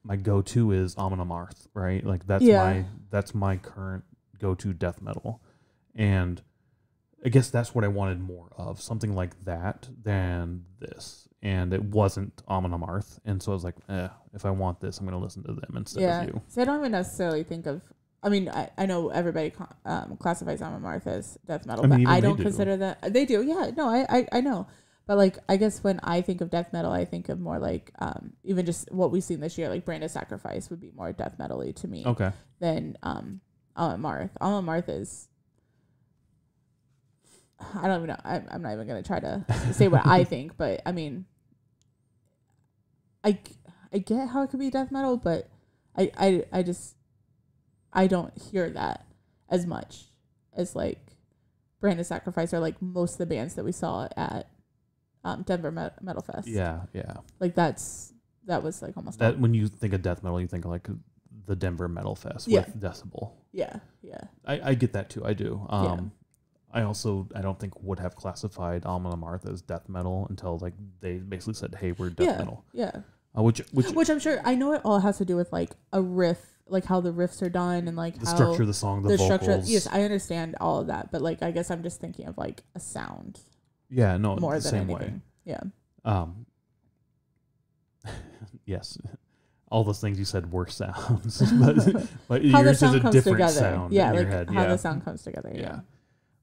my go-to is Amon Amarth, right? Like that's my current go-to death metal, and I guess that's what I wanted more of, something like that than this. And it wasn't Amon Amarth. And so I was like, if I want this, I'm going to listen to them instead of you. So I don't even necessarily think of, I mean, I know everybody classifies Amon Amarth as death metal, but I don't consider that. They do. Yeah, no, I know. But like, I guess when I think of death metal, I think of more like, even just what we've seen this year, like Brand of Sacrifice would be more death metal-y to me. Okay. Than Amon Amarth. Amon Amarth is, I don't even know. I'm not even going to try to say what I think, but I mean, I get how it could be death metal, but I don't hear that as much as like Brand of Sacrifice or like most of the bands that we saw at Denver Metal Fest. Yeah. Like that was like almost that. When you think of death metal, you think of like the Denver Metal Fest with Decibel. Yeah. I get that too. I do. I don't think would have classified Amon Amarth as death metal until like they basically said, "Hey, we're death metal." Yeah. Which I'm sure, I know it all has to do with like a riff, like how the riffs are done and like the structure of the song, the vocals. Structure. Yes, I understand all of that, but like I guess I'm just thinking of like a sound. Yeah, no, more the than same anything. way. Yeah. Yes. All those things you said were sounds, but how yours the sound is a comes different together. sound Yeah, in like your head. how the sound comes together. Yeah.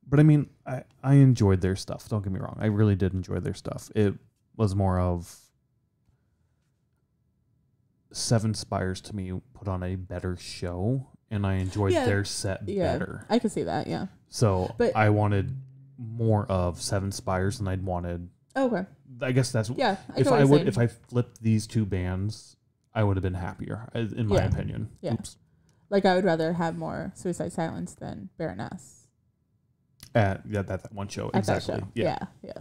But I mean, I enjoyed their stuff. Don't get me wrong. I really did enjoy their stuff. It was more of Seven Spires to me put on a better show, and I enjoyed their set better. I could see that, yeah. So I wanted more of Seven Spires than I'd wanted. Okay. I guess that's if I flipped these two bands, I would have been happier, in my opinion. Yeah. Oops. Like I would rather have more Suicide Silence than Baroness. At that one show. At exactly. That show. Yeah.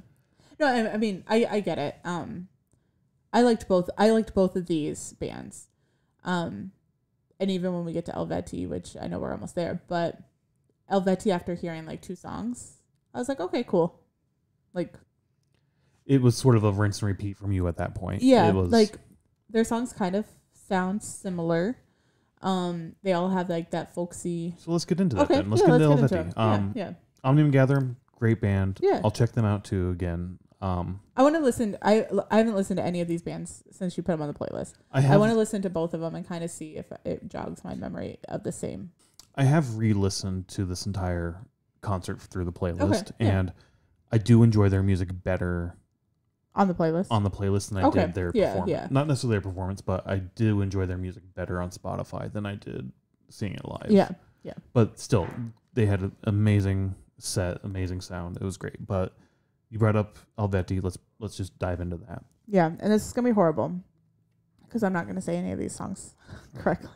No, I mean I get it. I liked both of these bands. And even when we get to Eluveitie, which I know we're almost there, but Eluveitie, after hearing like 2 songs, I was like, okay, cool. Like it was sort of a rinse and repeat from you at that point. Yeah, it was like their songs kind of sound similar. They all have like that folksy. So let's get into that then. Let's get into Eluveitie. Yeah. Omnium Gatherum, great band. Yeah. I'll check them out too again. I want to listen. I haven't listened to any of these bands since you put them on the playlist. I want to listen to both of them and kind of see if it jogs my memory of the same. I have re-listened to this entire concert through the playlist, and I do enjoy their music better on the playlist than I did their performance. Yeah. Not necessarily their performance, but I do enjoy their music better on Spotify than I did seeing it live. Yeah. But still, they had an amazing set, amazing sound. It was great. But you brought up Eluveitie. Let's just dive into that. Yeah, and this is gonna be horrible because I'm not going to say any of these songs correctly.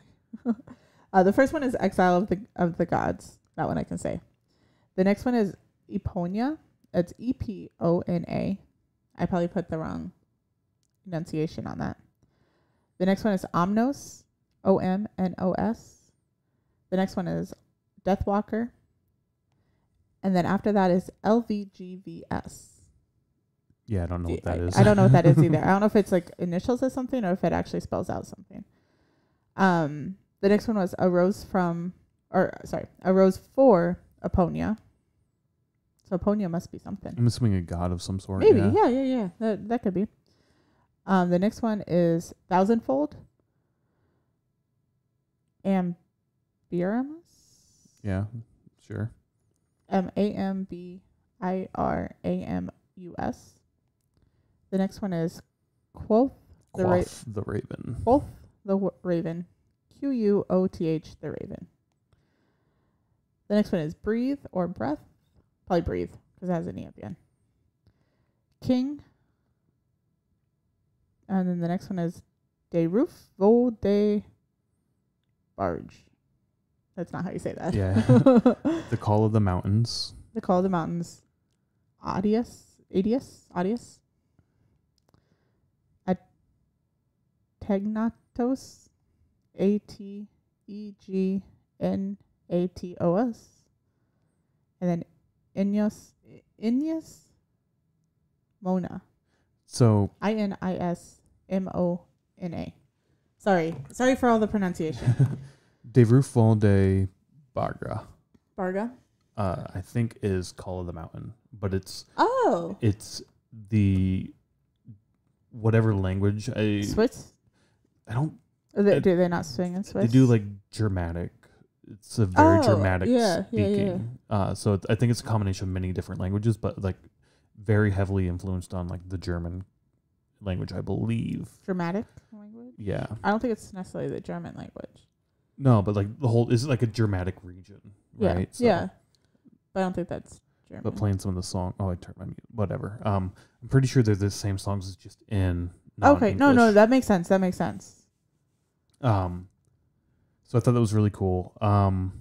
The first one is Exile of the Gods. That one I can say. The next one is Eponia. It's Epona. I probably put the wrong enunciation on that. The next one is Omnos. Omnos. The next one is Deathwalker. And then after that is LVGVS. Yeah, I don't know what that is. I don't know what that is either. I don't know if it's like initials or something or if it actually spells out something. The next one was a rose for Eponia. So Eponia must be something. I'm assuming a god of some sort. Maybe, yeah. That could be. The next one is Thousandfold. Ambiramus. Yeah, sure. Ambiramus. The next one is Quoth the Raven. Quoth the Raven. Quoth the Raven. The next one is Breathe or Breath. Probably Breathe because it has an E at the end. King. And then the next one is De Roof Vo de Barge. That's not how you say that. Yeah. The Call of the Mountains. The Call of the Mountains. Adius. Ategnatos. Ategnatos. And then Inyas Mona. So Inismona. Sorry for all the pronunciation. De Rufal de Barga. Barga. I think is Call of the Mountain, but it's the whatever language. Swiss. I don't. Do they not swing in Swiss? They do like Germanic. It's a very dramatic speaking. Yeah. So I think it's a combination of many different languages, but like very heavily influenced on like the German language, I believe. Dramatic language? Yeah. I don't think it's necessarily the German language. No, but like the whole is like a Germanic region, right? So, yeah. But I don't think that's German. But playing some of the song, I turned my mute. Whatever. I'm pretty sure they're the same songs as just in okay. No, that makes sense. So I thought that was really cool. But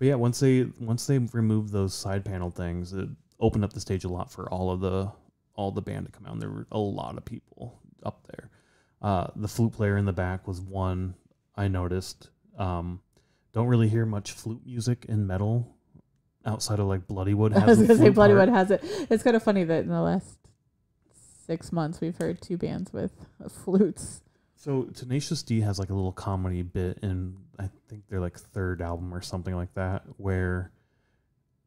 yeah, once they removed those side panel things, it opened up the stage a lot for all the band to come out. And there were a lot of people up there. The flute player in the back was one I noticed. Don't really hear much flute music in metal outside of like Bloodywood has. I was going to say Bloodywood has it. It's kind of funny that in the last 6 months we've heard 2 bands with flutes. So Tenacious D has like a little comedy bit in I think their like 3rd album or something like that, where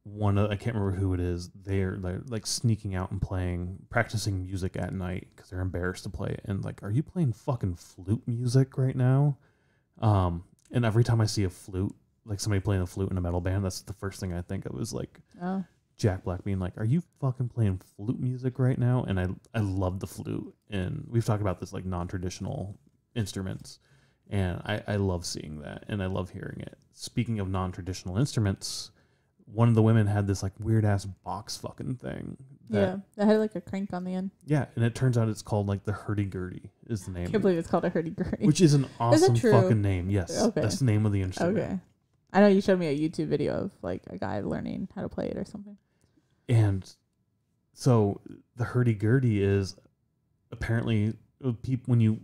I can't remember who it is. They're like sneaking out and practicing music at night because they're embarrassed to play it. And like, are you playing fucking flute music right now? And every time I see a flute, like somebody playing a flute in a metal band, that's the first thing I think of is like Jack Black being like, are you fucking playing flute music right now? And I love the flute. And we've talked about this like non-traditional instruments. And I love seeing that. And I love hearing it. Speaking of non-traditional instruments, one of the women had this like weird ass box fucking thing. That had like a crank on the end. Yeah. And it turns out it's called like the hurdy-gurdy is the name. I can't believe it's called a hurdy-gurdy. Which is an awesome fucking name. Yes. Okay. That's the name of the instrument. Okay. I know you showed me a YouTube video of like a guy learning how to play it or something. And so the hurdy-gurdy is apparently when you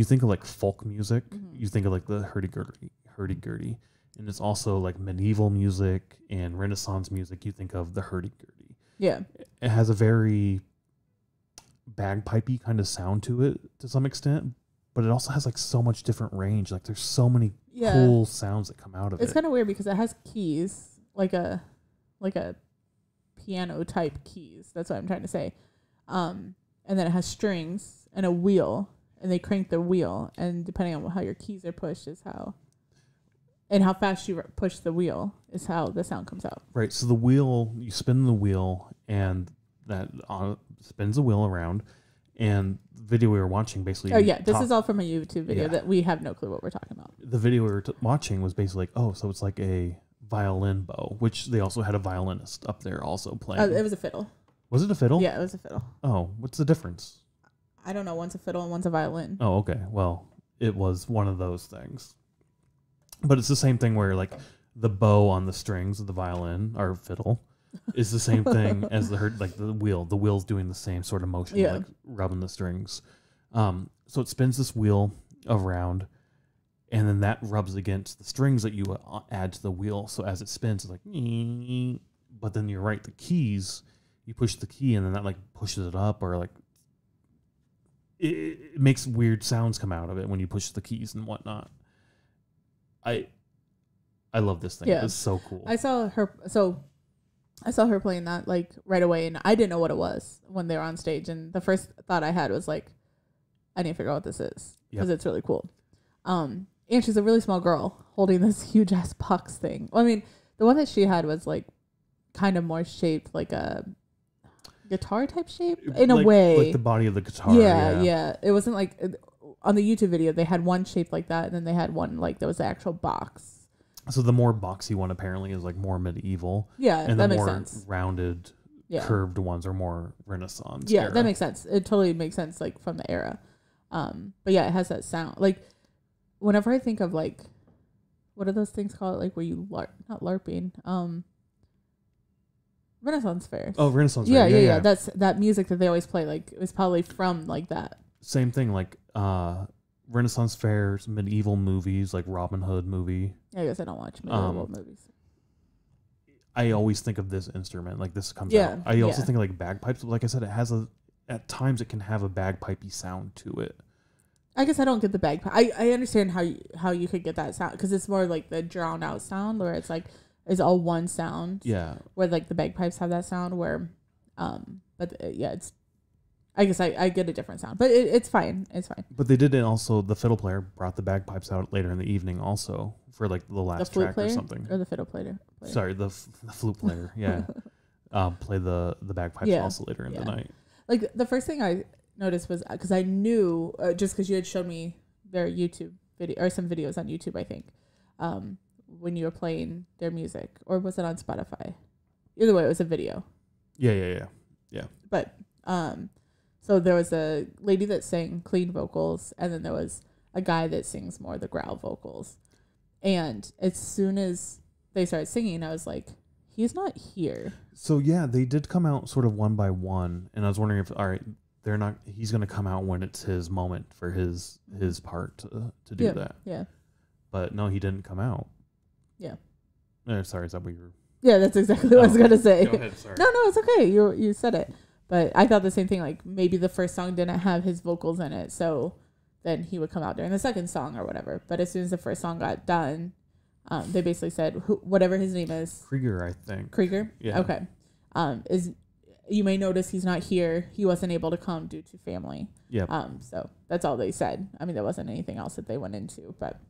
think of like folk music, you think of like the hurdy-gurdy. And it's also like medieval music and Renaissance music. You think of the hurdy-gurdy. Yeah. It has a very bagpipey kind of sound to it to some extent, but it also has like so much different range. Like there's so many cool sounds that come out of it. It's kind of weird because it has keys, like a piano type keys. That's what I'm trying to say. And then it has strings and a wheel, and they crank the wheel, and depending on how your keys are pushed is how, and how fast you push the wheel is how the sound comes out. Right. So the wheel, you spin the wheel, and that spins the wheel around. And the video we were watching basically. Oh yeah, this is all from a YouTube video that we have no clue what we're talking about. The video we were watching was basically like, so it's like a violin bow, which they also had a violinist up there also playing. It was a fiddle. Was it a fiddle? Yeah, it was a fiddle. Oh, what's the difference? I don't know. One's a fiddle and one's a violin. Oh, okay. Well, it was one of those things. But it's the same thing where like the bow on the strings of the violin or fiddle is the same thing as the wheel. The wheel's doing the same sort of motion, like rubbing the strings. So it spins this wheel around, and then that rubs against the strings that you add to the wheel. So as it spins, it's like, but then you're right, the keys, you push the key, and then that like pushes it up, or like it makes weird sounds come out of it when you push the keys and whatnot. I love this thing. Yeah. It's so cool. I saw her playing that like right away, and I didn't know what it was when they were on stage. And the first thought I had was like, I need to figure out what this is because it's really cool. And she's a really small girl holding this huge ass box thing. Well, I mean, the one that she had was like kind of more shaped like a guitar type shape in a way, like the body of the guitar. Yeah. It wasn't like on the YouTube video they had one shaped like that, and then they had one like that was the actual box. So the more boxy one apparently is like more medieval. Yeah, and that the makes more sense. Rounded, curved ones are more Renaissance. Yeah, era. that makes sense. It totally makes sense, like from the era. But yeah, it has that sound. Like whenever I think of like, what are those things called? Like where you not LARPing, Renaissance fairs. Oh, Renaissance fairs. Yeah. That's that music that they always play. Like it was probably from like that. Same thing, like Renaissance fairs, medieval movies, like Robin Hood movie. I guess I don't watch medieval movies. I always think of this instrument, like this comes out. I also think of like bagpipes, but like I said, it has at times it can have a bagpipey sound to it. I guess I don't get the bagpipe. I understand how you could get that sound because it's more like the drowned out sound where it's like it's all one sound. Yeah. Where like the bagpipes have that sound where, it's. I guess I get a different sound, but it's fine. It's fine. But they did it also. The fiddle player brought the bagpipes out later in the evening, also for like the last track or something. Or the fiddle player. Sorry, the flute player. Yeah, play the bagpipes also later in the night. Like the first thing I noticed was because I knew just because you had shown me their YouTube video or some videos on YouTube, I think, when you were playing their music, or was it on Spotify? Either way, it was a video. Yeah. But so there was a lady that sang clean vocals, and then there was a guy that sings more the growl vocals. And as soon as they started singing, I was like, he's not here. So yeah, they did come out sort of one by one, and I was wondering if he's going to come out when it's his moment for his part to do that. Yeah. But no, he didn't come out. Yeah. Sorry, is that what you were? Yeah, that's exactly what I was going to say. Go ahead, sorry. No, it's okay. You said it. But I thought the same thing, like maybe the first song didn't have his vocals in it, so then he would come out during the second song or whatever. But as soon as the first song got done, they basically said, whatever his name is. Krieger, I think. Krieger? Yeah. Okay. You may notice he's not here. He wasn't able to come due to family. Yeah. So that's all they said. I mean, there wasn't anything else that they went into, but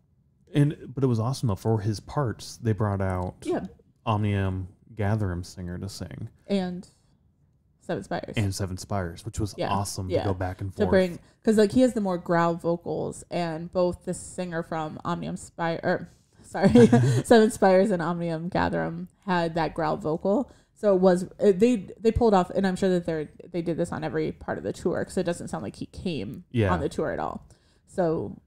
it was awesome though. For his parts, they brought out Omnium Gatherum singer to sing. And Seven Spires, which was awesome to go back and forth. To bring, because like he has the more growl vocals, and both the singer from Seven Spires and Omnium Gatherum had that growl vocal. So it was they pulled off, and I'm sure that they did this on every part of the tour because it doesn't sound like he came on the tour at all. So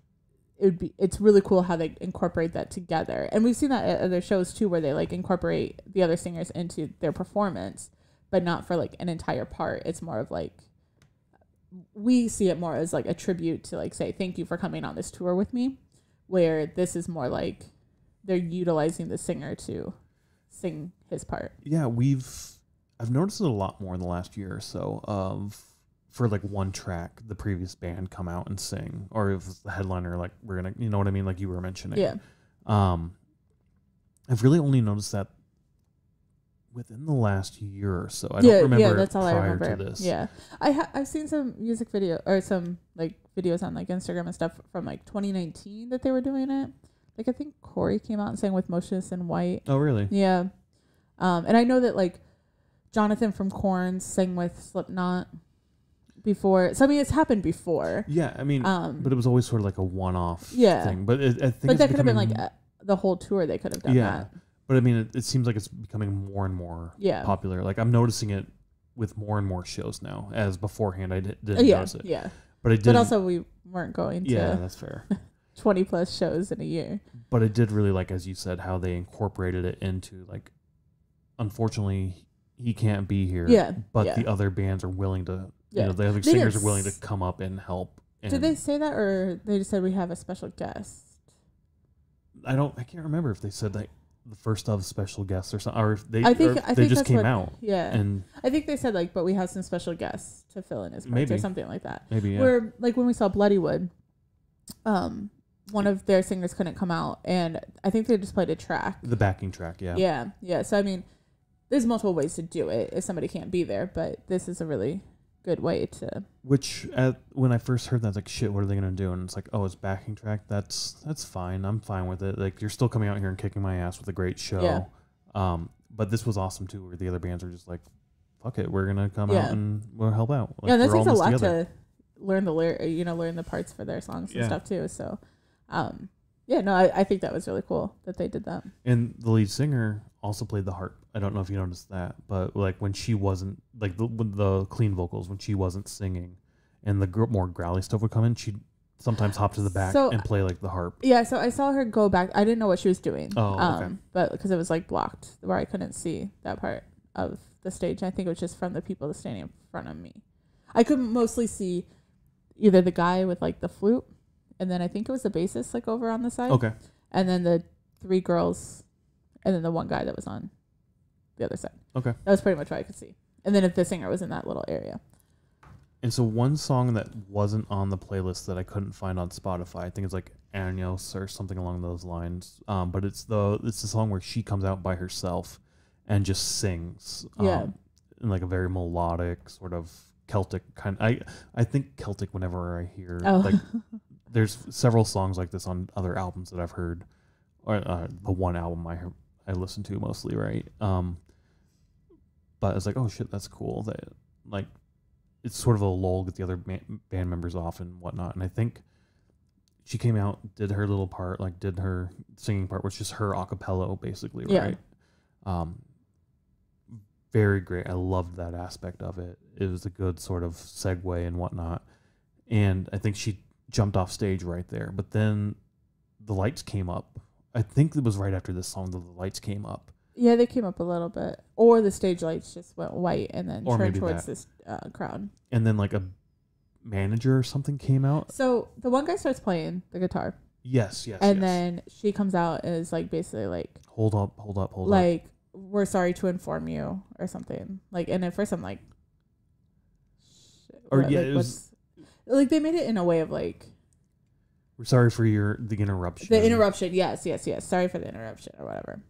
it's really cool how they incorporate that together, and we've seen that at other shows too, where they like incorporate the other singers into their performance. But not for like an entire part. It's more of like, we see it more as like a tribute to like say, thank you for coming on this tour with me, where this is more like they're utilizing the singer to sing his part. Yeah, I've noticed it a lot more in the last year or so for like one track, the previous band come out and sing, or if the headliner, like we're going to, you know what I mean? Like you were mentioning. Yeah. I've really only noticed that within the last year or so. I don't remember that's all prior I remember. to this. Yeah. I've seen some music video or some like videos on like Instagram and stuff from like 2019 that they were doing it. Like I think Corey came out and sang with Motionless in White. Oh, really? Yeah. And I know that like Jonathan from Korn sang with Slipknot before. So I mean, it's happened before. Yeah, I mean, but it was always sort of like a one-off thing. But I think that could have been like the whole tour. They could have done that. But I mean, it seems like it's becoming more and more popular. Like I'm noticing it with more and more shows now. As beforehand, I didn't notice it. Yeah. But it did. But also, we weren't going Yeah, to that's fair. 20 plus shows in a year. But I did really like, as you said, how they incorporated it into like. Unfortunately, he can't be here. Yeah, But yeah. the other bands are willing to. Yeah. You know, the other They singers didn't are willing to come up and help. And did they say that, or they just said we have a special guest? I can't remember if they said that the first of special guests or something, or if they. I think they just that's came what, out. Yeah, And I think they said like, but we have some special guests to fill in his parts Maybe. or something like that. maybe yeah. Where like when we saw Bloodywood, one of their singers couldn't come out, and I think they just played a track. The backing track, yeah. Yeah. So I mean, there's multiple ways to do it if somebody can't be there, but this is a really good way to. Which when I first heard that, I was like, shit, what are they gonna do? And it's like, oh, it's backing track. That's fine. I'm fine with it. Like, you're still coming out here and kicking my ass with a great show. Yeah. But this was awesome too, where the other bands are just like, fuck it, we're gonna come Yeah. out and we'll help out. Like, Yeah, that we're takes a almost lot together. to learn learn the parts for their songs and Yeah. stuff too. So, yeah, no, I think that was really cool that they did that. And the lead singer also played the harp. I don't know if you noticed that, but like when she wasn't like the clean vocals, when she wasn't singing, and the more growly stuff would come in, she'd sometimes hop to the back and play like the harp. Yeah, so I saw her go back. I didn't know what she was doing. Oh, okay. But because it was like blocked where I couldn't see that part of the stage. I think it was just from the people that's standing in front of me. I could mostly see either the guy with like the flute, and then I think it was the bassist like over on the side. Okay. And then the 3 girls, and then the one guy that was on the other side. Okay. That was pretty much what I could see. And then if the singer was in that little area. And so one song that wasn't on the playlist that I couldn't find on Spotify, I think it's like Años or something along those lines. But it's the song where she comes out by herself and just sings. Yeah. In like a very melodic sort of Celtic kind. I think Celtic whenever I hear like there's several songs like this on other albums that I've heard, or the one album I listen to mostly, right? But it's like, oh shit, that's cool. That like it's sort of a lull, get the other band members off and whatnot. And I think she came out, did her little part, like did her singing part, which is her a cappella basically, right? Very great. I loved that aspect of it. It was a good sort of segue and whatnot. And I think she jumped off stage right there. But then the lights came up. I think it was right after this song that the lights came up. Yeah, they came up a little bit. Or the stage lights just went white and then Or turned maybe towards that. this crowd. And then like a manager or something came out. So the one guy starts playing the guitar. Yes. And then she comes out and is like basically like, hold up. like, we're sorry to inform you or something. Like, and at first I'm like, shit, Or what, yeah, like, it was like they made it in a way of like, we're sorry for the interruption. the interruption. Yes. Sorry for the interruption or whatever.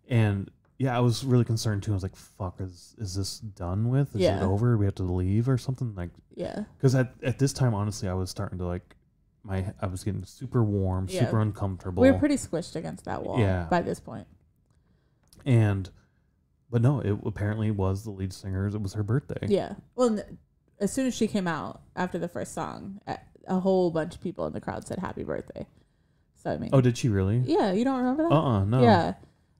And yeah, I was really concerned too. I was like, fuck, is this done with? Is Yeah. it over? We have to leave or something? Like, Yeah. because at this time, honestly, I was starting to like, I was getting super warm, Yeah. super uncomfortable. We were pretty squished against that wall by this point. But no, it apparently was the lead singer's. It was her birthday. Yeah. Well, as soon as she came out after the first song, a whole bunch of people in the crowd said happy birthday. So, I mean. Oh, did she really? Yeah. You don't remember that? No. Yeah.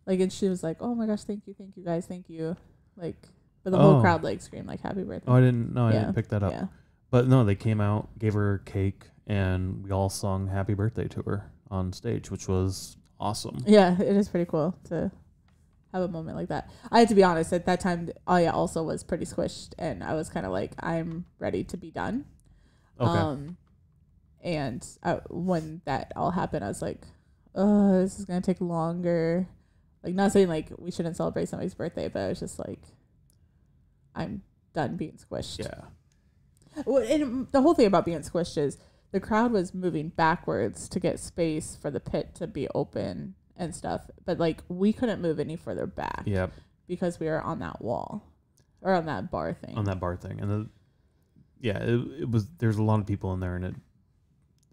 Like, and she was like, oh my gosh, thank you guys, thank you. Like, but the whole crowd like screamed like happy birthday. Oh, I didn't pick that up. Yeah. But no, they came out, gave her cake, and we all sung happy birthday to her on stage, which was awesome. Yeah, it is pretty cool to have a moment like that. I had to be honest, at that time, I also was pretty squished, and I was kind of like, I'm ready to be done. Okay. And when that all happened, I was like, oh, this is going to take longer. Like, not saying like we shouldn't celebrate somebody's birthday, but I was just like, I'm done being squished. Yeah. Well, and the whole thing about being squished is the crowd was moving backwards to get space for the pit to be open and stuff. But like we couldn't move any further back. Yep. Because we were on that wall or on that bar thing. And it was, there's a lot of people in there, and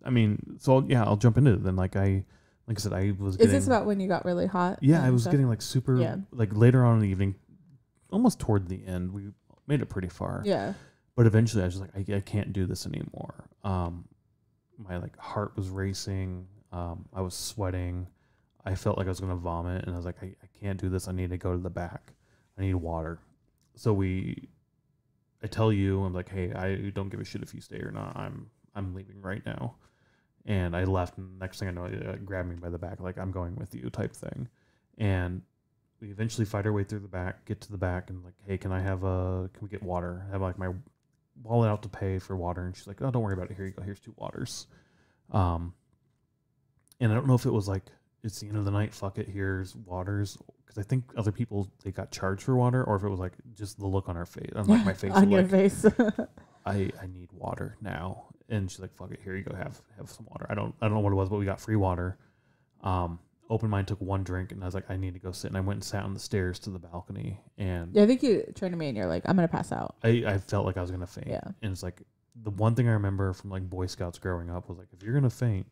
I'll jump into it then. Like I said, I was getting... Is this about when you got really hot? Yeah, I was getting like super, like later on in the evening, almost toward the end, we made it pretty far. Yeah. But eventually I was like, I can't do this anymore. My like heart was racing. I was sweating. I felt like I was going to vomit, and I was like, I can't do this. I need to go to the back. I need water. So I tell you, I'm like, hey, I don't give a shit if you stay or not. I'm leaving right now. And I left, and next thing I know, it grabbed me by the back, like, I'm going with you type thing. And we eventually fight our way through the back, get to the back, and like, hey, can we get water? I have like my wallet out to pay for water. And she's like, oh, don't worry about it. Here you go. Here's 2 waters. And I don't know if it was like, it's the end of the night, fuck it, here's waters. Because I think other people, they got charged for water, or if it was like just the look on our face, on like my face. On your like, face. I need water now. And she's like, fuck it, here you go, have some water. I don't know what it was, but we got free water. Opened mine, took 1 drink, and I was like, I need to go sit. And I went and sat on the stairs to the balcony. And yeah, I think you turned to me and you're like, I'm going to pass out. I felt like I was going to faint. Yeah. And it's like, the one thing I remember from like Boy Scouts growing up was like, if you're going to faint,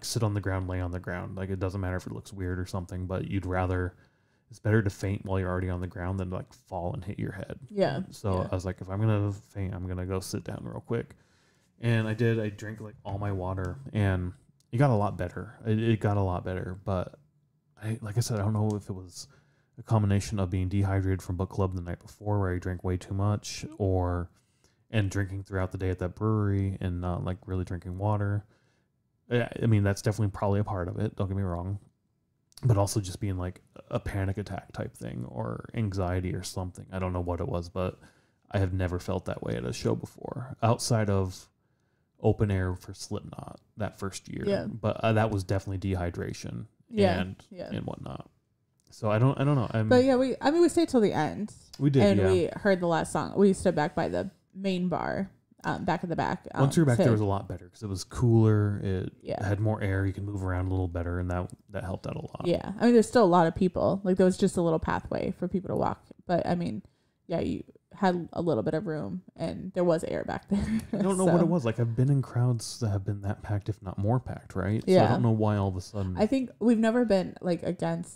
sit on the ground, lay on the ground. Like, it doesn't matter if it looks weird or something, but it's better to faint while you're already on the ground than to like fall and hit your head. Yeah. So I was like, if I'm going to faint, I'm going to go sit down real quick. And I did. I drank like all my water, and it got a lot better. It got a lot better, but like I said, I don't know if it was a combination of being dehydrated from book club the night before, where I drank way too much, and drinking throughout the day at that brewery and not like really drinking water. I mean, that's definitely probably a part of it. Don't get me wrong, but also just being like a panic attack type thing or anxiety or something. I don't know what it was, but I have never felt that way at a show before, outside of open air for Slipknot that first year. Yeah. But that was definitely dehydration and whatnot. So I don't know. But yeah, we stayed till the end. We did, and we heard the last song. We stood back by the main bar, back at the back. Once we were back there, it was a lot better because it was cooler. It had more air. You could move around a little better, and that helped out a lot. Yeah, I mean, there's still a lot of people. Like, there was just a little pathway for people to walk. But I mean, yeah, you had a little bit of room, and there was air back there. I don't know what it was. Like, I've been in crowds that have been that packed, if not more packed, right? Yeah. So I don't know why all of a sudden. I think we've never been like against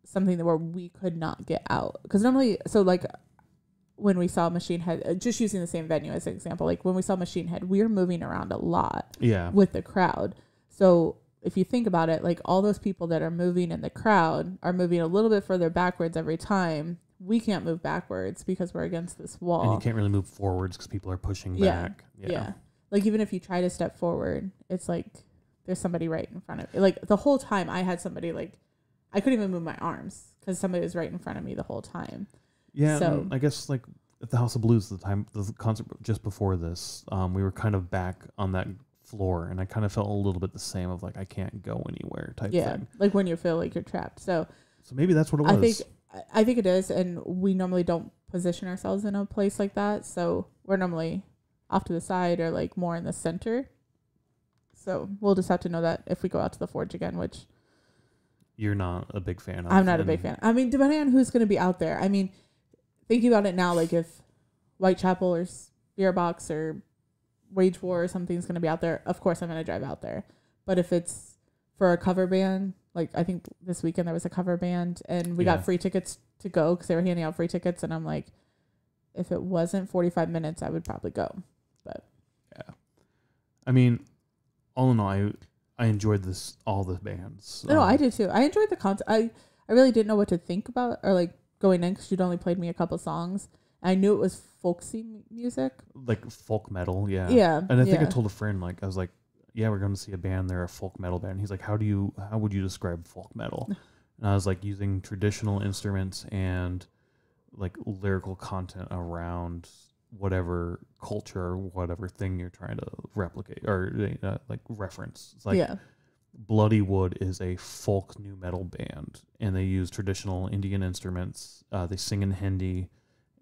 something where we could not get out, because normally, so like when we saw Machine Head, just using the same venue as an example, like when we saw Machine Head, we were moving around a lot. Yeah. With the crowd. So if you think about it, like all those people that are moving in the crowd are moving a little bit further backwards every time. We can't move backwards because we're against this wall. And you can't really move forwards because people are pushing back. Yeah. Like, even if you try to step forward, it's like there's somebody right in front of you. Like, the whole time I had somebody, like, I couldn't even move my arms because somebody was right in front of me the whole time. Yeah. So I guess like at the House of Blues, the concert just before this, we were kind of back on that floor, and I kind of felt a little bit the same of like, I can't go anywhere type thing. Like when you feel like you're trapped. So maybe that's what it was. I think it is, and we normally don't position ourselves in a place like that, so we're normally off to the side or like more in the center. So we'll just have to know that if we go out to the Forge again, which you're not a big fan of. I'm not a big fan. I mean, depending on who's going to be out there. I mean, thinking about it now, like if Whitechapel or Spearbox or Wage War or something's going to be out there, of course I'm going to drive out there. But if it's for a cover band, like I think this weekend there was a cover band, and we got free tickets to go because they were handing out free tickets, and I'm like, if it wasn't 45 minutes, I would probably go. But yeah, I mean, all in all, I enjoyed all the bands. No, I did too. I enjoyed the concert. I really didn't know what to think about or like going in because you'd only played me a couple songs. I knew it was folksy music, like folk metal. Yeah, yeah. And I think I told a friend, like, I was like, yeah, we're going to see a band. They're a folk metal band. He's like, how would you describe folk metal? And I was like, using traditional instruments and like lyrical content around whatever culture or whatever thing you're trying to replicate or like reference. It's like Bloody Wood is a folk new metal band, and they use traditional Indian instruments. They sing in Hindi,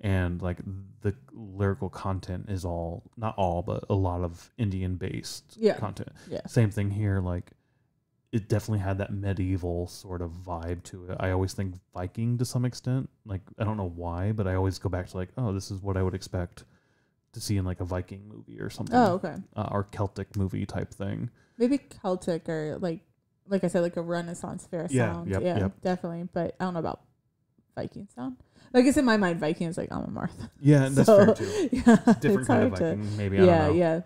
and like the lyrical content is not all, but a lot of Indian based content. Yeah. Same thing here. Like, it definitely had that medieval sort of vibe to it. I always think Viking to some extent. Like, I don't know why, but I always go back to like, oh, this is what I would expect to see in like a Viking movie or something. Oh, okay. Or Celtic movie type thing. Maybe Celtic or like I said, like a Renaissance fair sound. Yep. Definitely. But I don't know about Viking sound. Like, it's in my mind, Viking is like Alma Martha. Yeah, that's fair too. Yeah, different kind of Viking, maybe. I don't know. Yeah.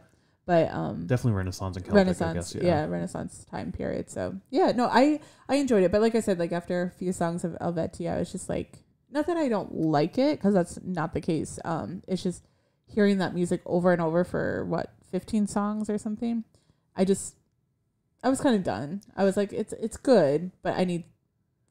But definitely Renaissance and Celtic, I guess. Yeah, Renaissance time period. So yeah, no, I enjoyed it. But like I said, like after a few songs of Eluveitie, I was just like, not that I don't like it, because that's not the case. It's just hearing that music over and over for 15 songs or something. I was kind of done. I was like, it's good, but I need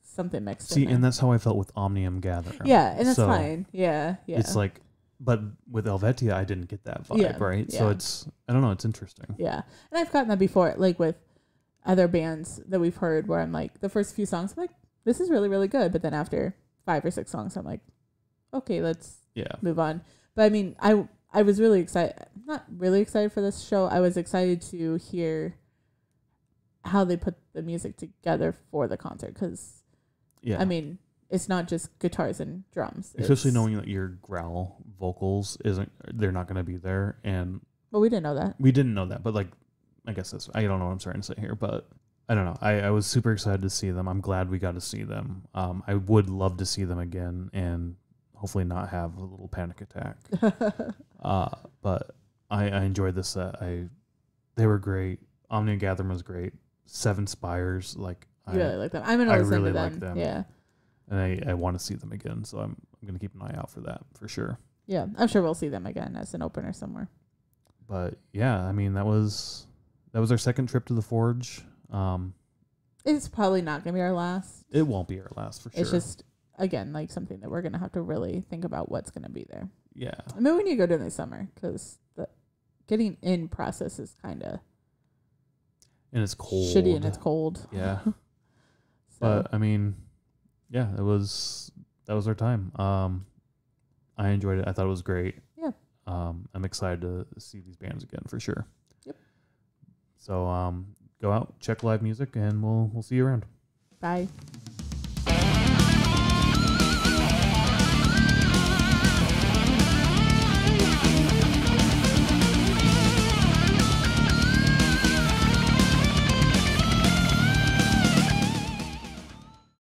something mixed in See, there. and that's how I felt with Omnium Gatherum. Yeah, and that's fine. Yeah. It's like, but with Eluveitie, I didn't get that vibe, right? Yeah. So it's, I don't know, it's interesting. Yeah. And I've gotten that before, like with other bands that we've heard where I'm like, the first few songs, I'm like, this is really, really good. But then after 5 or 6 songs, I'm like, okay, let's move on. But I mean, I was really excited, not really excited for this show. I was excited to hear how they put the music together for the concert. Because, I mean, it's not just guitars and drums. Especially knowing that your growl vocals they're not going to be there. And well, we didn't know that. We didn't know that, but like, I guess I don't know what I'm trying to say here, but I don't know. I was super excited to see them. I'm glad we got to see them. I would love to see them again and hopefully not have a little panic attack. But I enjoyed this set. They were great. Omnium Gatherum was great. 7 Spires, like you really like them. I'm gonna listen really to them. like them. Yeah, and I want to see them again. So I'm gonna keep an eye out for that for sure. Yeah, I'm sure we'll see them again as an opener somewhere. But yeah, I mean that was our second trip to the Forge. It's probably not gonna be our last. It won't be our last for sure. It's just again like something that we're gonna have to really think about what's gonna be there. Yeah, I mean we need to go during the summer because the getting in process is kind of. And it's cold. Shitty and it's cold. Yeah. But I mean, yeah, that was our time. I enjoyed it. I thought it was great. Yeah. I'm excited to see these bands again for sure. Yep. So go out, check live music, and we'll see you around. Bye.